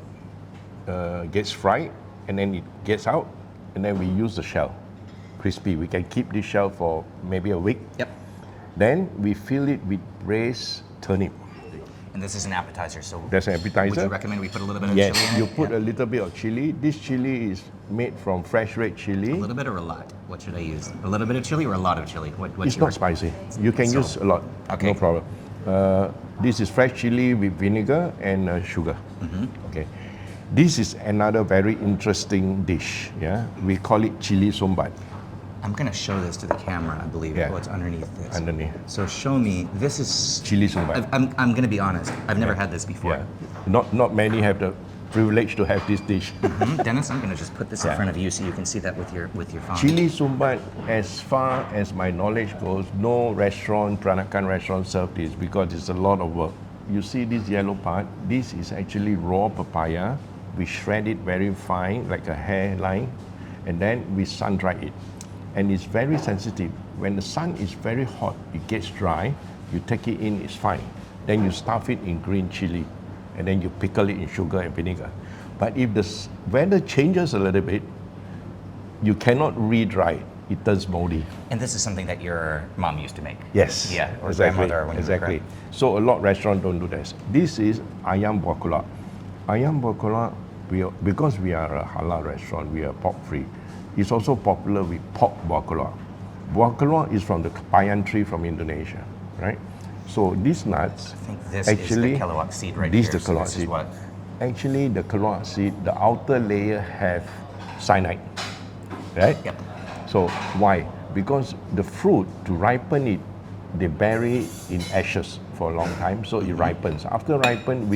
gets fried, and then it gets out, and then we use the shell. Crispy. We can keep this shell for maybe a week. Yep. Then we fill it with braised turnip. And this is an appetizer, so That's an appetizer. would you recommend we put a little bit of Yes, chili in you it? put Yeah. a little bit of chili. This chili is made from fresh red chili. A little bit or a lot? What should I use? A little bit of chili or a lot of chili? What's It's your not spicy. You can So- use a lot. Okay. No problem. This is fresh chili with vinegar and sugar. Okay. This is another very interesting dish. Yeah, we call it chili sombat. I'm going to show this to the camera, I believe. Yeah. What's underneath this? Underneath. So show me. This is Chili sombat. I'm going to be honest. I've never had this before. Yeah. Not many have the privilege to have this dish. Dennis, I'm going to just put this in Yeah. front of you so you can see that with your phone. Chili sombat, as far as my knowledge goes, no restaurant, Peranakan restaurant serve this because it's a lot of work. You see this yellow part? This is actually raw papaya. We shred it very fine, like a hairline, and then we sun dry it. And it's very sensitive. When the sun is very hot, it gets dry. You take it in, it's fine. Then you stuff it in green chili, and then you pickle it in sugar and vinegar. But if the weather changes a little bit, you cannot re-dry it. It turns moldy. And this is something that your mom used to make. Yes. Yeah. Or exactly. grandmother when you were Exactly. growing. So a lot of restaurants don't do this. This is ayam buah keluak. Ayam buah keluak, because we are a halal restaurant, we are pork free. It's also popular with pork buah keluak. Buah keluak is from the kapayan tree from Indonesia, right? So these nuts, I think this actually, is the keluak seed right this here. is the keluak this seed. is what? Actually, the keluak seed, the outer layer have cyanide, right? Yep. So why? Because the fruit, to ripen it, they bury in ashes for a long time, so it ripens. After ripen,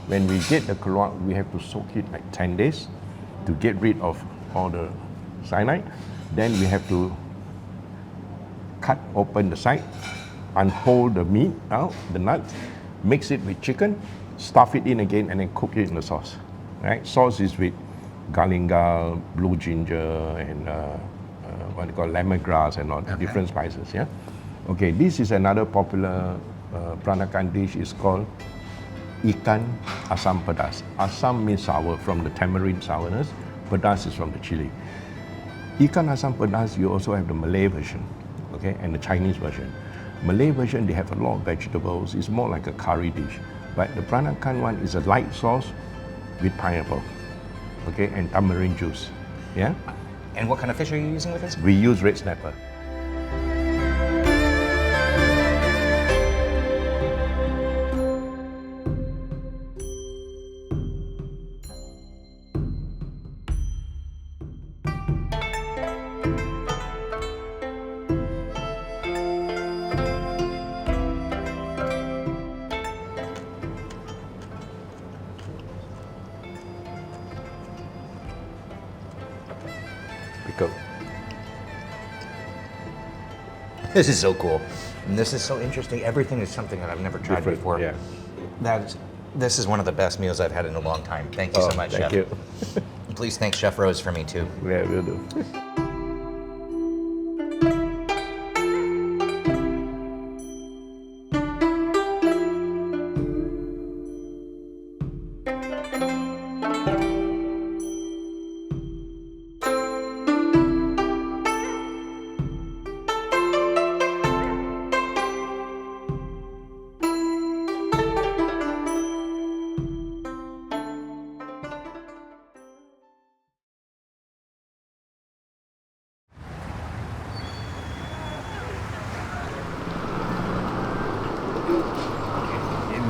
when we get the keluak, we have to soak it like 10 days to get rid of all the cyanide. Then we have to cut open the side, unfold the meat out, the nuts, mix it with chicken, stuff it in again, and then cook it in the sauce. Right? Sauce is with galangal, blue ginger, and what they call lemongrass and all different spices. Yeah. Okay. This is another popular Peranakan dish. It's called ikan asam pedas. Asam means sour, from the tamarind sourness. Pedas is from the chili. Ikan asam pedas, you also have the Malay version, okay, and the Chinese version. Malay version, they have a lot of vegetables. It's more like a curry dish. But the Peranakan one is a light sauce with pineapple, okay, and tamarind juice. Yeah? And what kind of fish are you using with this? We use red snapper. Pickle. This is so cool. And this is so interesting. Everything is something that I've never tried Different, before. yeah. This is one of the best meals I've had in a long time. Thank you so much, thank Chef. you. Please thank Chef Rose for me too. Yeah, we'll do.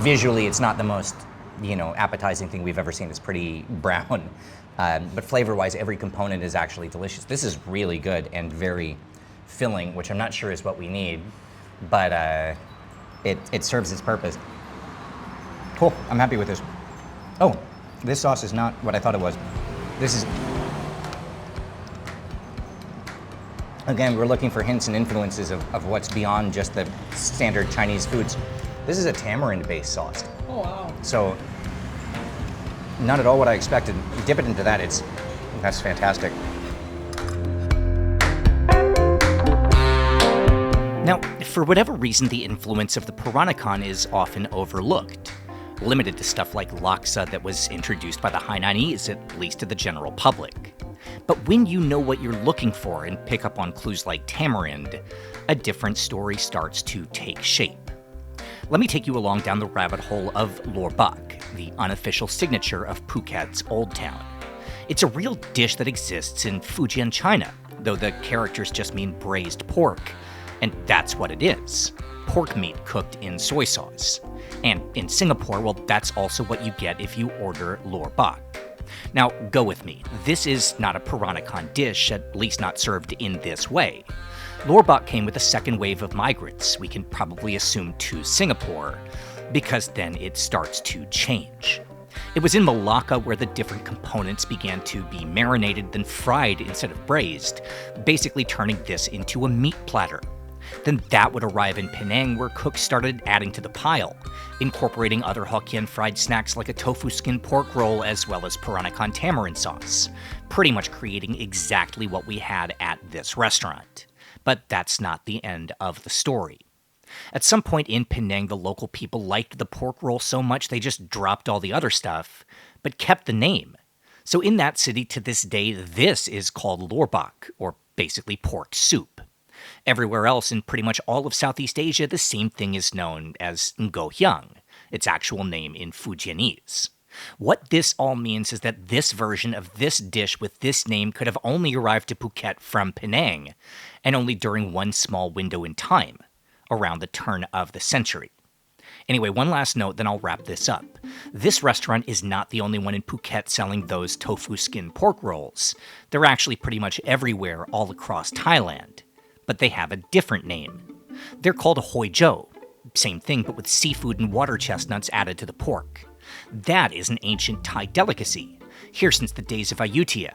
Visually, it's not the most, appetizing thing we've ever seen. It's pretty brown, but flavor-wise, every component is actually delicious. This is really good and very filling, which I'm not sure is what we need, but it serves its purpose. Cool. I'm happy with this. Oh, this sauce is not what I thought it was. This is. Again, we're looking for hints and influences of what's beyond just the standard Chinese foods. This is a tamarind-based sauce. Oh, wow. So, not at all what I expected. Dip it into that, that's fantastic. Now, for whatever reason, the influence of the Peranakan is often overlooked, limited to stuff like laksa that was introduced by the Hainanese, at least to the general public. But when you know what you're looking for and pick up on clues like tamarind, a different story starts to take shape. Let me take you along down the rabbit hole of lor bak, the unofficial signature of Phuket's Old Town. It's a real dish that exists in Fujian, China, though the characters just mean braised pork. And that's what it is. Pork meat cooked in soy sauce. And in Singapore, well, that's also what you get if you order lor bak. Now, go with me. This is not a Peranakan dish, at least not served in this way. Lor bak came with a second wave of migrants, we can probably assume to Singapore, because then it starts to change. It was in Malacca where the different components began to be marinated, then fried instead of braised, basically turning this into a meat platter. Then that would arrive in Penang, where cooks started adding to the pile, incorporating other Hokkien fried snacks like a tofu skin pork roll as well as Peranakan tamarind sauce, pretty much creating exactly what we had at this restaurant. But that's not the end of the story. At some point in Penang, the local people liked the pork roll so much they just dropped all the other stuff, but kept the name. So in that city to this day, this is called lor bak, or basically pork soup. Everywhere else in pretty much all of Southeast Asia, the same thing is known as Hiang, its actual name in Fujianese. What this all means is that this version of this dish with this name could have only arrived to Phuket from Penang, and only during one small window in time, around the turn of the century. Anyway, one last note, then I'll wrap this up. This restaurant is not the only one in Phuket selling those tofu skin pork rolls. They're actually pretty much everywhere all across Thailand. But they have a different name. They're called hoi jo. Same thing, but with seafood and water chestnuts added to the pork. That is an ancient Thai delicacy, here since the days of Ayutthaya.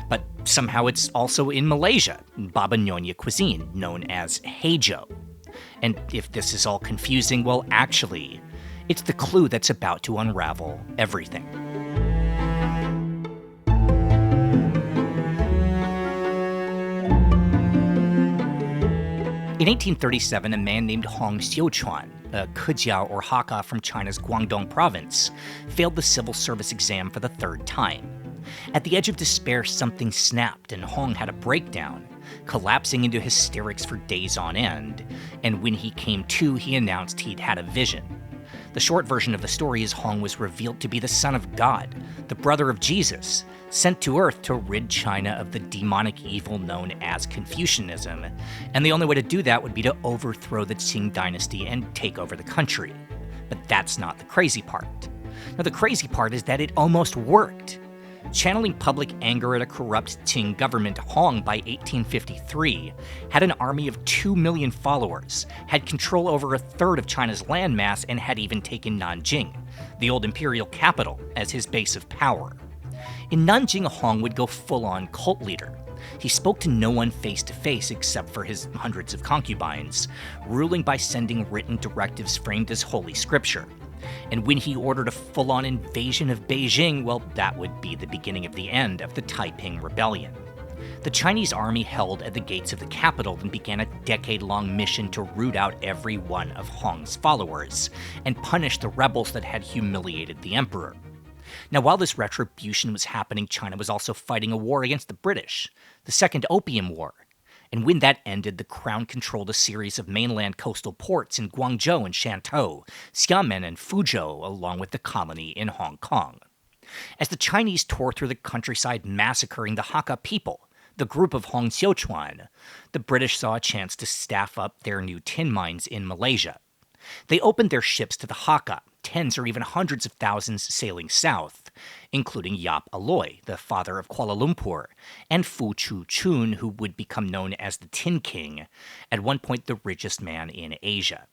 But somehow it's also in Malaysia, Baba Nyonya cuisine, known as heijo. And if this is all confusing, well, actually, it's the clue that's about to unravel everything. In 1837, a man named Hong Xiuquan, a Kejiao or Hakka from China's Guangdong province, failed the civil service exam for the third time. At the edge of despair, something snapped and Hong had a breakdown, collapsing into hysterics for days on end, and when he came to, he announced he'd had a vision. The short version of the story is Hong was revealed to be the son of God, the brother of Jesus, sent to Earth to rid China of the demonic evil known as Confucianism, and the only way to do that would be to overthrow the Qing dynasty and take over the country. But that's not the crazy part. Now, the crazy part is that it almost worked. Channeling public anger at a corrupt Qing government, Hong, by 1853, had an army of 2 million followers, had control over a third of China's landmass, and had even taken Nanjing, the old imperial capital, as his base of power. In Nanjing, Hong would go full-on cult leader. He spoke to no one face-to-face except for his hundreds of concubines, ruling by sending written directives framed as holy scripture. And when he ordered a full-on invasion of Beijing, well, that would be the beginning of the end of the Taiping Rebellion. The Chinese army held at the gates of the capital and began a decade-long mission to root out every one of Hong's followers and punish the rebels that had humiliated the emperor. Now, while this retribution was happening, China was also fighting a war against the British, the Second Opium War. And when that ended, the crown controlled a series of mainland coastal ports in Guangzhou and Shantou, Xiamen and Fuzhou, along with the colony in Hong Kong. As the Chinese tore through the countryside massacring the Hakka people, the group of Hong Xiuquan, the British saw a chance to staff up their new tin mines in Malaysia. They opened their ships to the Hakka, tens or even hundreds of thousands sailing south, including Yap Aloy, the father of Kuala Lumpur, and Fu Chu Chun, who would become known as the Tin King, at one point the richest man in Asia.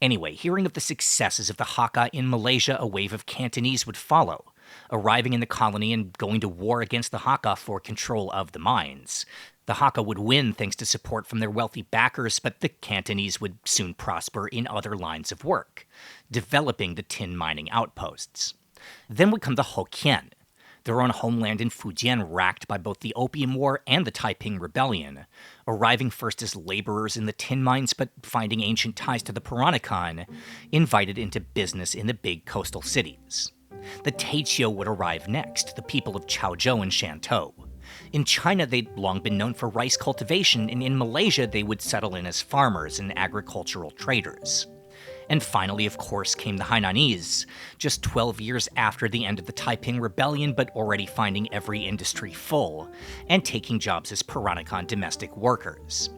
Anyway, hearing of the successes of the Hakka in Malaysia, a wave of Cantonese would follow, arriving in the colony and going to war against the Hakka for control of the mines. The Hakka would win thanks to support from their wealthy backers, but the Cantonese would soon prosper in other lines of work, developing the tin mining outposts. Then would come the Hokkien, their own homeland in Fujian racked by both the Opium War and the Taiping Rebellion, arriving first as laborers in the tin mines, but finding ancient ties to the Peranakan, invited into business in the big coastal cities. The Teochew would arrive next, the people of Chaozhou and Shantou. In China, they'd long been known for rice cultivation, and in Malaysia, they would settle in as farmers and agricultural traders. And finally, of course, came the Hainanese, just 12 years after the end of the Taiping Rebellion, but already finding every industry full, and taking jobs as Peranakan domestic workers.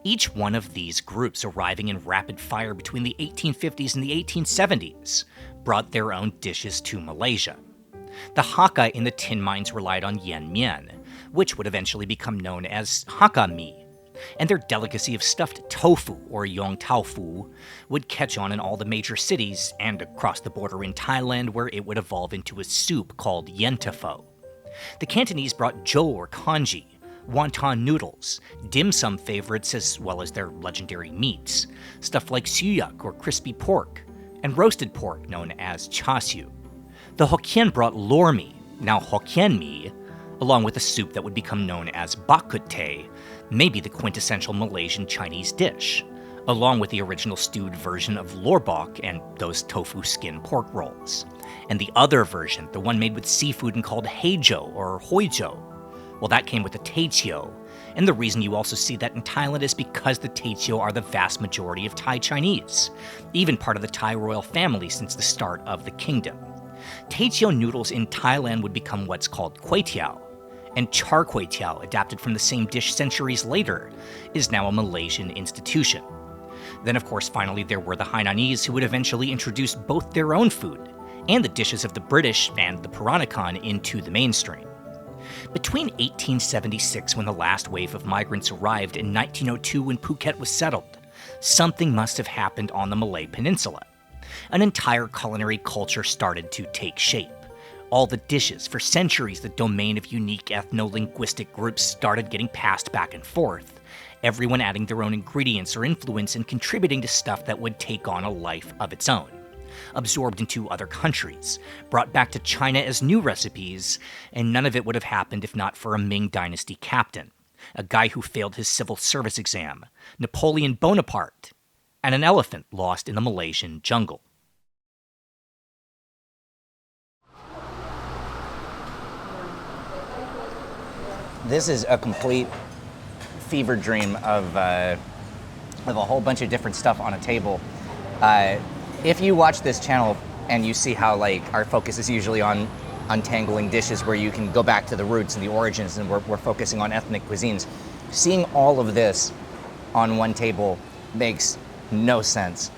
Each one of these groups arriving in rapid fire between the 1850s and the 1870s brought their own dishes to Malaysia. The Hakka in the tin mines relied on yen mian, which would eventually become known as Hokkien Mee, and their delicacy of stuffed tofu, or yong tau fu, would catch on in all the major cities and across the border in Thailand, where it would evolve into a soup called yen tafo. The Cantonese brought jo or congee, wonton noodles, dim sum favorites as well as their legendary meats, stuff like suyak or crispy pork, and roasted pork known as cha siu. The Hokkien brought lor mee, now Hokkien Mee, along with a soup that would become known as bak kut teh, maybe the quintessential Malaysian Chinese dish, along with the original stewed version of lor bok and those tofu skin pork rolls. And the other version, the one made with seafood and called heijo or hoijo, well, that came with the Teochew, and the reason you also see that in Thailand is because the Teochew are the vast majority of Thai Chinese, even part of the Thai royal family since the start of the kingdom. Teochew noodles in Thailand would become what's called Kuih tiao, and char kway tiao, adapted from the same dish centuries later, is now a Malaysian institution. Then, of course, finally there were the Hainanese, who would eventually introduce both their own food and the dishes of the British and the Peranakan into the mainstream. Between 1876, when the last wave of migrants arrived, and 1902, when Phuket was settled, something must have happened on the Malay Peninsula. An entire culinary culture started to take shape. All the dishes, for centuries the domain of unique ethno-linguistic groups, started getting passed back and forth, everyone adding their own ingredients or influence and contributing to stuff that would take on a life of its own. Absorbed into other countries, brought back to China as new recipes, and none of it would have happened if not for a Ming Dynasty captain, a guy who failed his civil service exam, Napoleon Bonaparte, and an elephant lost in the Malaysian jungle. This is a complete fever dream of a whole bunch of different stuff on a table. If you watch this channel and you see how our focus is usually on untangling dishes where you can go back to the roots and the origins, and we're focusing on ethnic cuisines, seeing all of this on one table makes no sense.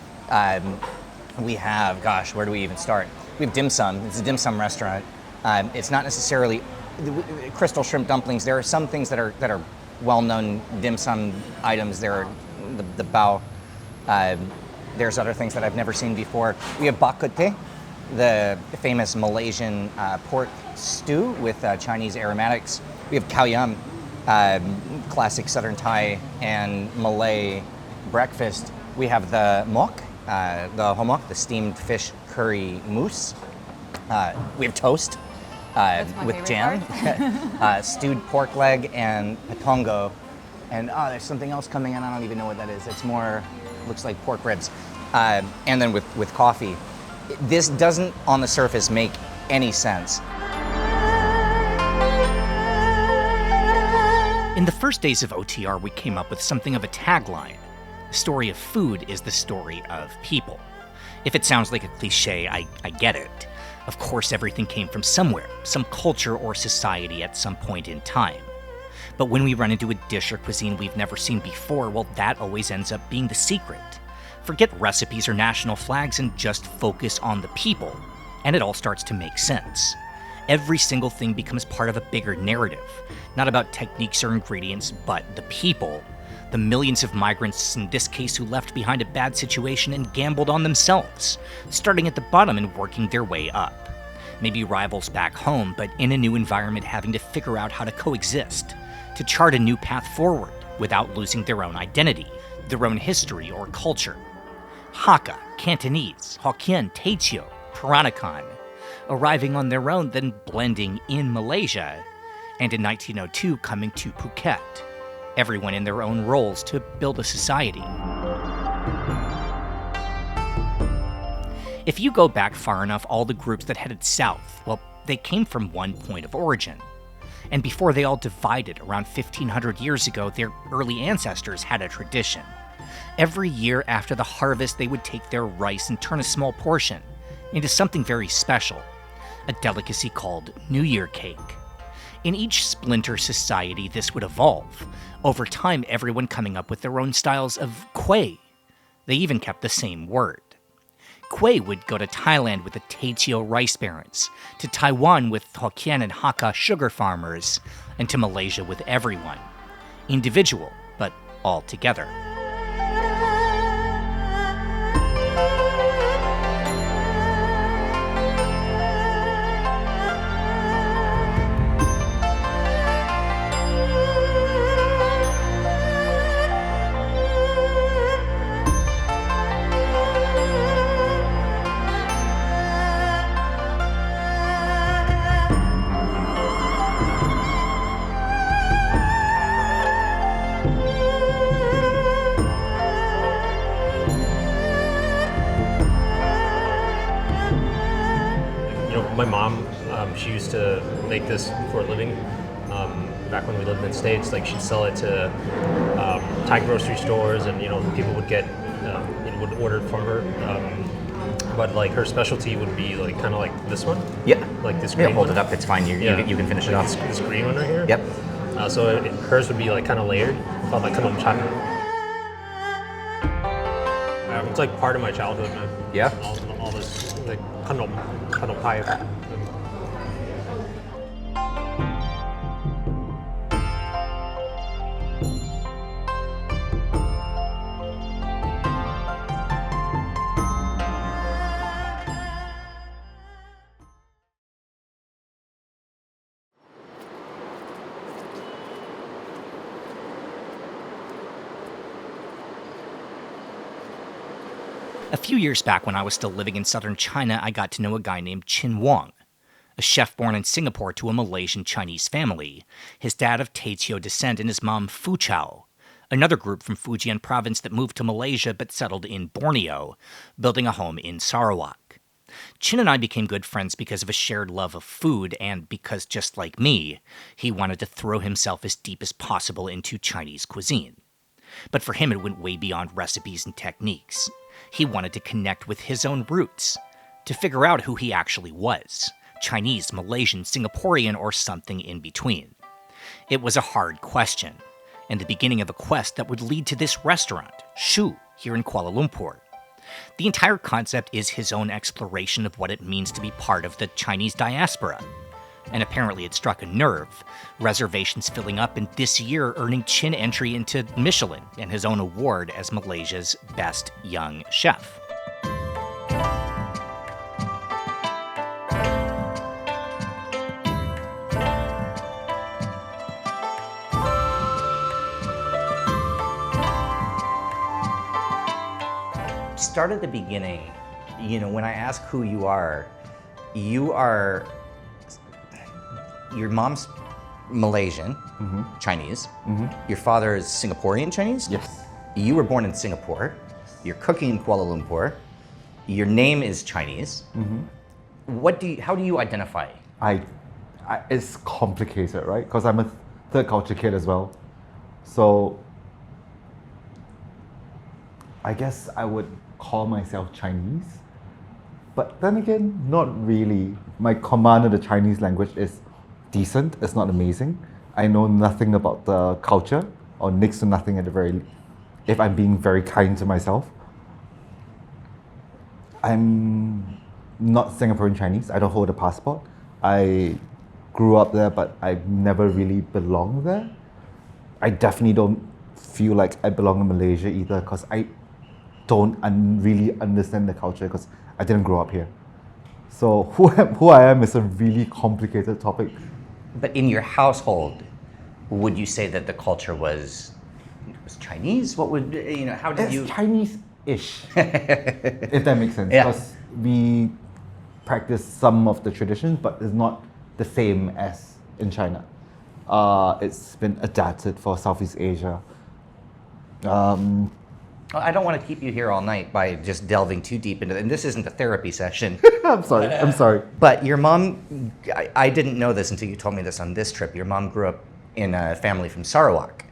We have, gosh, where do we even start? We have dim sum. It's a dim sum restaurant. It's not necessarily crystal shrimp dumplings. There are some things that are well-known dim sum items. There are the bao. There's other things that I've never seen before. We have bak kut teh, the famous Malaysian pork stew with Chinese aromatics. We have khao yam, classic Southern Thai and Malay breakfast. We have the mok, the homok, the steamed fish curry mousse. We have toast with jam, stewed pork leg, and patongo. And there's something else coming in. I don't even know what that is. It's more, looks like pork ribs. And then with coffee. This doesn't, on the surface, make any sense. In the first days of OTR, we came up with something of a tagline. The story of food is the story of people. If it sounds like a cliche, I get it. Of course, everything came from somewhere, some culture or society at some point in time. But when we run into a dish or cuisine we've never seen before, well, that always ends up being the secret. Forget recipes or national flags and just focus on the people, and it all starts to make sense. Every single thing becomes part of a bigger narrative, not about techniques or ingredients, but the people. The millions of migrants, in this case, who left behind a bad situation and gambled on themselves, starting at the bottom and working their way up. Maybe rivals back home, but in a new environment having to figure out how to coexist, to chart a new path forward without losing their own identity, their own history or culture. Hakka, Cantonese, Hokkien, Teochew, Peranakan, arriving on their own, then blending in Malaysia, and in 1902 coming to Phuket, everyone in their own roles to build a society. If you go back far enough, all the groups that headed south, well, they came from one point of origin. And before they all divided around 1500 years ago, their early ancestors had a tradition. Every year after the harvest, they would take their rice and turn a small portion into something very special, a delicacy called New Year cake. In each splinter society, this would evolve, over time everyone coming up with their own styles of kuih. They even kept the same word. Kuih would go to Thailand with the Teochew rice barons, to Taiwan with Hokkien and Hakka sugar farmers, and to Malaysia with everyone. Individual, but all together. My mom, she used to make this for a living. Back when we lived in the States, like she'd sell it to Thai grocery stores, and people would get would order it from her. But like her specialty would be like kind of like this one. Yeah. Like this Yeah, green hold one. it up. It's fine. You can finish it Like off. this green one right here. Yep. Hers would be like kind of layered, called like kanam chan. It's like part of my childhood, man. Yeah. All this like kanam pai. A few years back, when I was still living in southern China, I got to know a guy named Chin Wong, a chef born in Singapore to a Malaysian Chinese family, his dad of Teochew descent and his mom Fuzhou, another group from Fujian province that moved to Malaysia but settled in Borneo, building a home in Sarawak. Chin and I became good friends because of a shared love of food and because, just like me, he wanted to throw himself as deep as possible into Chinese cuisine. But for him, it went way beyond recipes and techniques. He wanted to connect with his own roots, to figure out who he actually was, Chinese, Malaysian, Singaporean, or something in between. It was a hard question, and the beginning of a quest that would lead to this restaurant, Shu, here in Kuala Lumpur. The entire concept is his own exploration of what it means to be part of the Chinese diaspora. And apparently it struck a nerve, reservations filling up, and this year earning Chin entry into Michelin and his own award as Malaysia's best young chef. Start at the beginning. When I ask who you are, your mom's Malaysian, Chinese. Your father is Singaporean Chinese? Yes. You were born in Singapore. You're cooking in Kuala Lumpur. Your name is Chinese. How do you identify? It's complicated, right? Because I'm a third culture kid as well. So I guess I would call myself Chinese. But then again, not really. My command of the Chinese language is decent, it's not amazing. I know nothing about the culture, or next to nothing if I'm being very kind to myself. I'm not Singaporean Chinese, I don't hold a passport. I grew up there, but I never really belonged there. I definitely don't feel like I belong in Malaysia either, because I don't really understand the culture, because I didn't grow up here. So who I am is a really complicated topic. But in your household, would you say that the culture was Chinese? What would how did It's you? Chinese-ish, if that makes sense. Yeah. Because we practice some of the traditions, but it's not the same as in China. It's been adapted for Southeast Asia. I don't want to keep you here all night by just delving too deep into it. And this isn't a therapy session. I'm sorry. But your mom, I didn't know this until you told me this on this trip. Your mom grew up in a family from Sarawak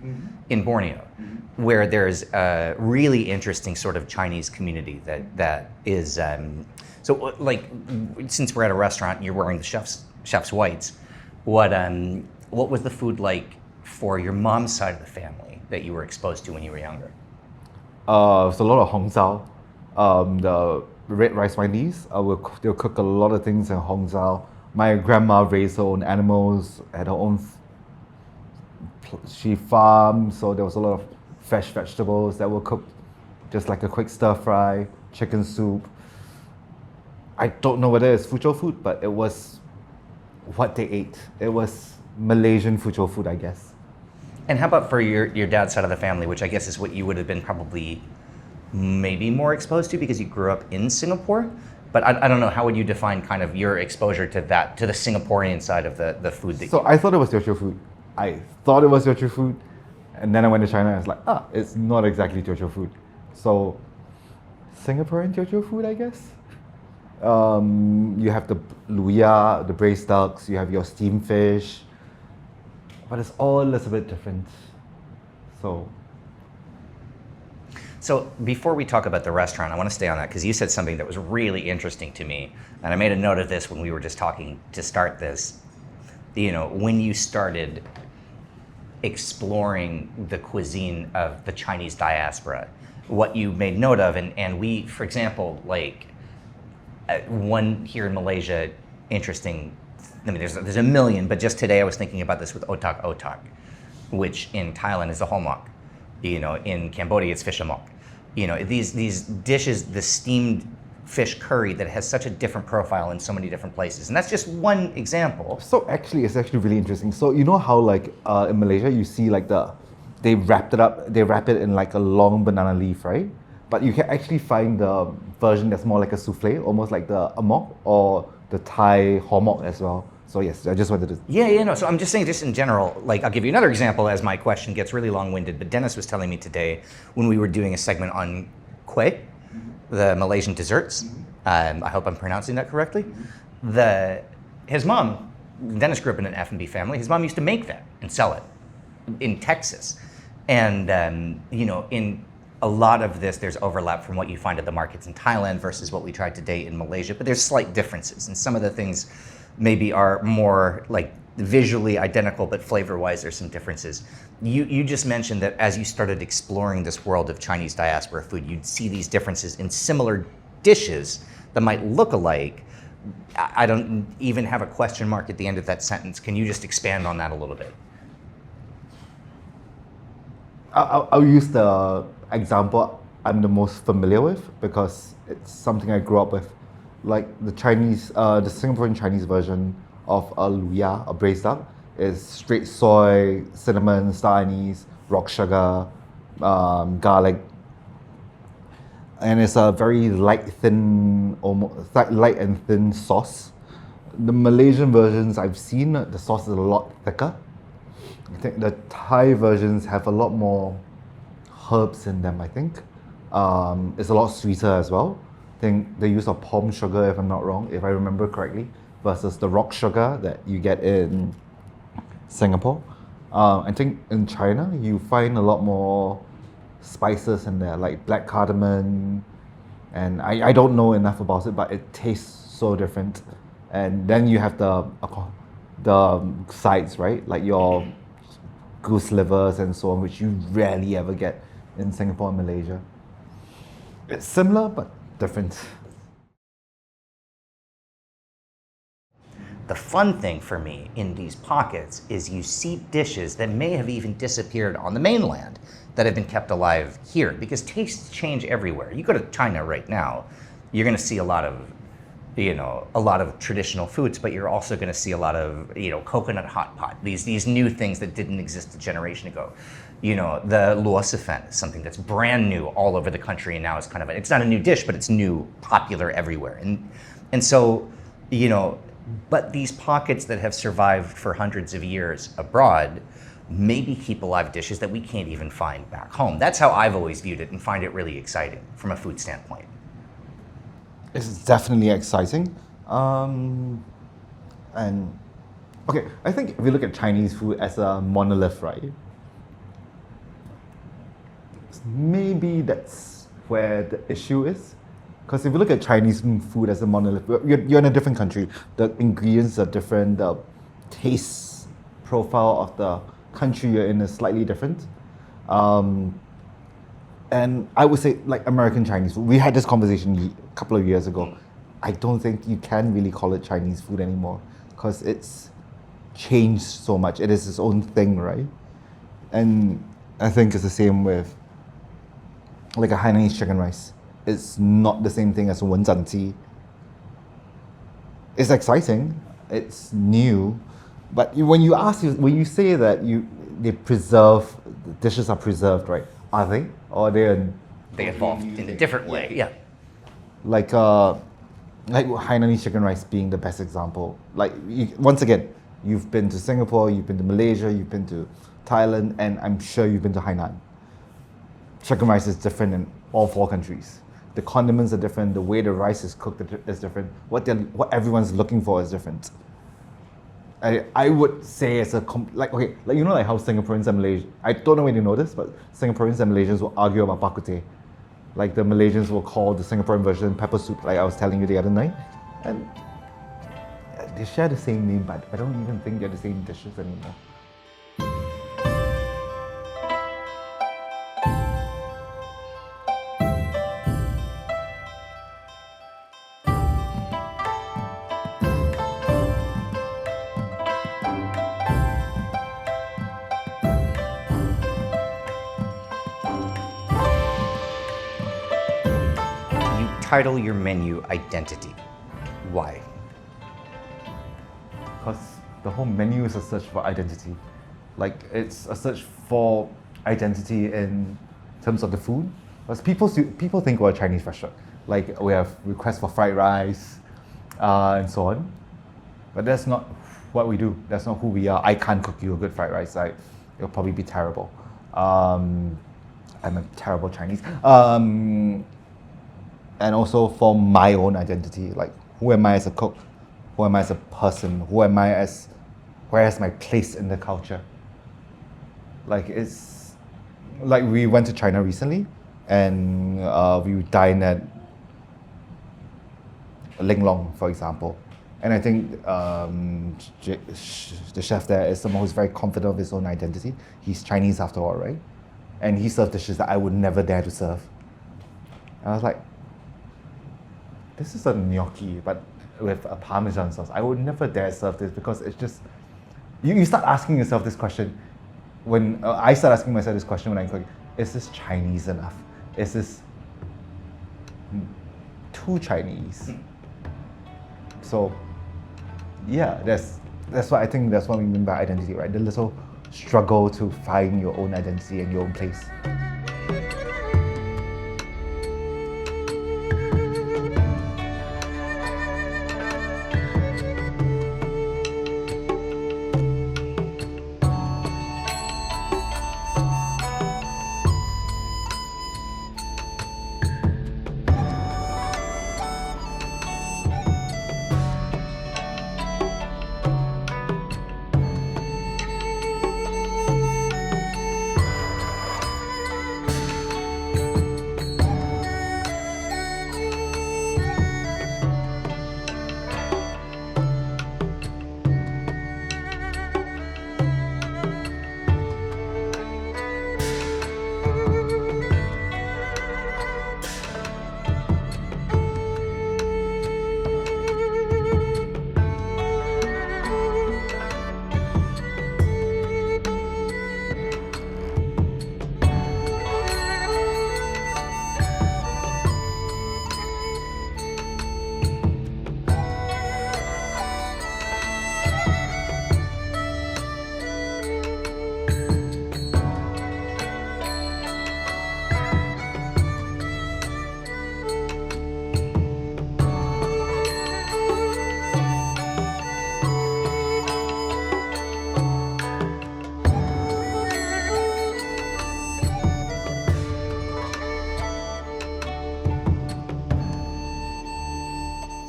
in Borneo, where there's a really interesting sort of Chinese community that is, so like, since we're at a restaurant, you're wearing the chef's whites. What was the food like for your mom's side of the family that you were exposed to when you were younger? It's a lot of Hong Zao. The red rice Chinese, they'll cook a lot of things in Hong Zao. My grandma raised her own animals, had her own, she farmed, so there was a lot of fresh vegetables that were cooked, just like a quick stir fry, chicken soup. I don't know whether it's Fuzhou food, but it was what they ate. It was Malaysian Fuzhou food, I guess. And how about for your dad's side of the family, which I guess is what you would have been probably maybe more exposed to because you grew up in Singapore? But I don't know, how would you define kind of your exposure to that, to the Singaporean side of the food that So I thought it was Teochew food. And then I went to China and I was like, it's not exactly Teochew food. So Singaporean Teochew food, I guess. You have the luya, the braised ducks, you have your steamed fish, but it's all a little bit different. So before we talk about the restaurant, I want to stay on that because you said something that was really interesting to me, and I made a note of this when we were just talking to start this. You know, when you started exploring the cuisine of the Chinese diaspora, what you made note of, and we, for example, like one here in Malaysia, interesting, I mean, there's a million, but just today I was thinking about this with otak otak, which in Thailand is a homok. You know, in Cambodia it's fish amok. You know, these dishes, the steamed fish curry that has such a different profile in so many different places, and that's just one example. So actually, it's actually really interesting. So you know how like in Malaysia you see like they wrap it in like a long banana leaf, right? But you can actually find the version that's more like a souffle, almost like the amok or the Thai homok as well. So yes, I just wanted to... No, so I'm just saying just in general, like I'll give you another example as my question gets really long-winded, but Dennis was telling me today when we were doing a segment on Kuih, the Malaysian desserts, I hope I'm pronouncing that correctly, his mom, Dennis grew up in an F&B family, his mom used to make that and sell it in Texas. And, you know, in a lot of this, there's overlap from what you find at the markets in Thailand versus what we tried today in Malaysia, but there's slight differences. And some of the things maybe are more like visually identical, but flavor-wise there's some differences. You just mentioned that as you started exploring this world of Chinese diaspora food, you'd see these differences in similar dishes that might look alike. I don't even have a question mark at the end of that sentence. Can you just expand on that a little bit? I'll use the example I'm the most familiar with because it's something I grew up with. Like the Singaporean Chinese version of a luya, a braised duck, is straight soy, cinnamon, star anise, rock sugar, garlic, and it's a very light and thin sauce. The Malaysian versions I've seen, the sauce is a lot thicker. I think the Thai versions have a lot more herbs in them, I think. It's a lot sweeter as well. I think the use of palm sugar, if I'm not wrong, if I remember correctly, versus the rock sugar that you get in Singapore. I think in China, you find a lot more spices in there, like black cardamom, and I don't know enough about it, but it tastes so different. And then you have the sides, right? Like your goose livers and so on, which you rarely ever get in Singapore and Malaysia. It's similar, but different. The fun thing for me in these pockets is you see dishes that may have even disappeared on the mainland that have been kept alive here, because tastes change everywhere. You go to China right now, you're going to see a lot of traditional foods, but you're also going to see a lot of, coconut hot pot, these new things that didn't exist a generation ago. The luo sifen is something that's brand new all over the country, and now it's kind of it's not a new dish, but it's new, popular everywhere. And so, but these pockets that have survived for hundreds of years abroad, maybe keep alive dishes that we can't even find back home. That's how I've always viewed it and find it really exciting from a food standpoint. It's definitely exciting. And okay, I think if we look at Chinese food as a monolith, right? Maybe that's where the issue is. Because if you look at Chinese food as a monolith, you're in a different country. The ingredients are different. The taste profile of the country you're in is slightly different. And I would say, like American Chinese food, we had this conversation a couple of years ago. I don't think you can really call it Chinese food anymore because it's changed so much. It is its own thing, right? And I think it's the same with like a Hainanese chicken rice. It's not the same thing as a wenzanti. It's exciting. It's new, but when you say that the dishes are preserved, right? Are they? Or they evolved in a different way. Yeah. Like Hainanese chicken rice being the best example. Like once again, you've been to Singapore, you've been to Malaysia, you've been to Thailand, and I'm sure you've been to Hainan. Chicken rice is different in all 4 countries. The condiments are different. The way the rice is cooked is different. What everyone's looking for is different. I would say it's like how Singaporeans and Malaysians, I don't know when you know this, but Singaporeans and Malaysians will argue about bak kut teh. Like the Malaysians will call the Singaporean version pepper soup, like I was telling you the other night. And they share the same name, but I don't even think they're the same dishes anymore. Title your menu identity. Why? Because the whole menu is a search for identity. Like it's a search for identity in terms of the food. Because people think we're a Chinese restaurant. Like we have requests for fried rice and so on. But that's not what we do. That's not who we are. I can't cook you a good fried rice. It'll probably be terrible. I'm a terrible Chinese. And also for my own identity, like who am I as a cook? Who am I as a person? Where is my place in the culture? Like it's like we went to China recently, and we dined at Linglong, for example. And I think the chef there is someone who's very confident of his own identity. He's Chinese after all, right? And he served dishes that I would never dare to serve. And I was like, this is a gnocchi, but with a Parmesan sauce. I would never dare serve this because it's just, you start asking yourself this question. When I start asking myself this question when I'm cooking, is this Chinese enough? Is this too Chinese? So, yeah, that's what I think. That's what we mean by identity, right? The little struggle to find your own identity and your own place.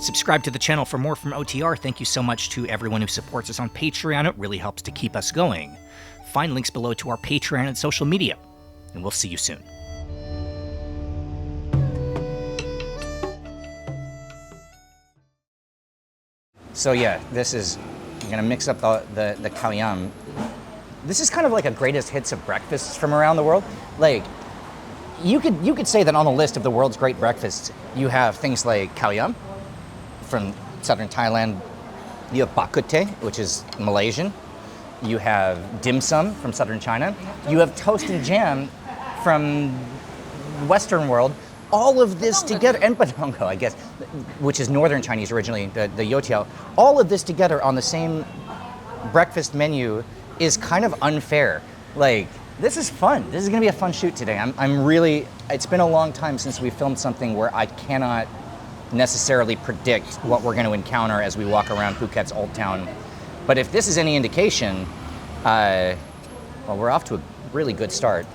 Subscribe to the channel for more from OTR. Thank you so much to everyone who supports us on Patreon. It really helps to keep us going. Find links below to our Patreon and social media, and we'll see you soon. So yeah, this is, I'm gonna mix up the khao yam. This is kind of like a greatest hits of breakfasts from around the world. Like, you could say that on the list of the world's great breakfasts, you have things like khao yam from southern Thailand. You have bak kut teh, which is Malaysian. You have dim sum from southern China. You have toast and jam from the Western world. All of this together, and badongo, I guess, which is northern Chinese originally, the youtiao. All of this together on the same breakfast menu is kind of unfair. Like, this is fun. This is gonna be a fun shoot today. I'm really, it's been a long time since we filmed something where I cannot necessarily predict what we're gonna encounter as we walk around Phuket's Old Town. But if this is any indication, well, we're off to a really good start.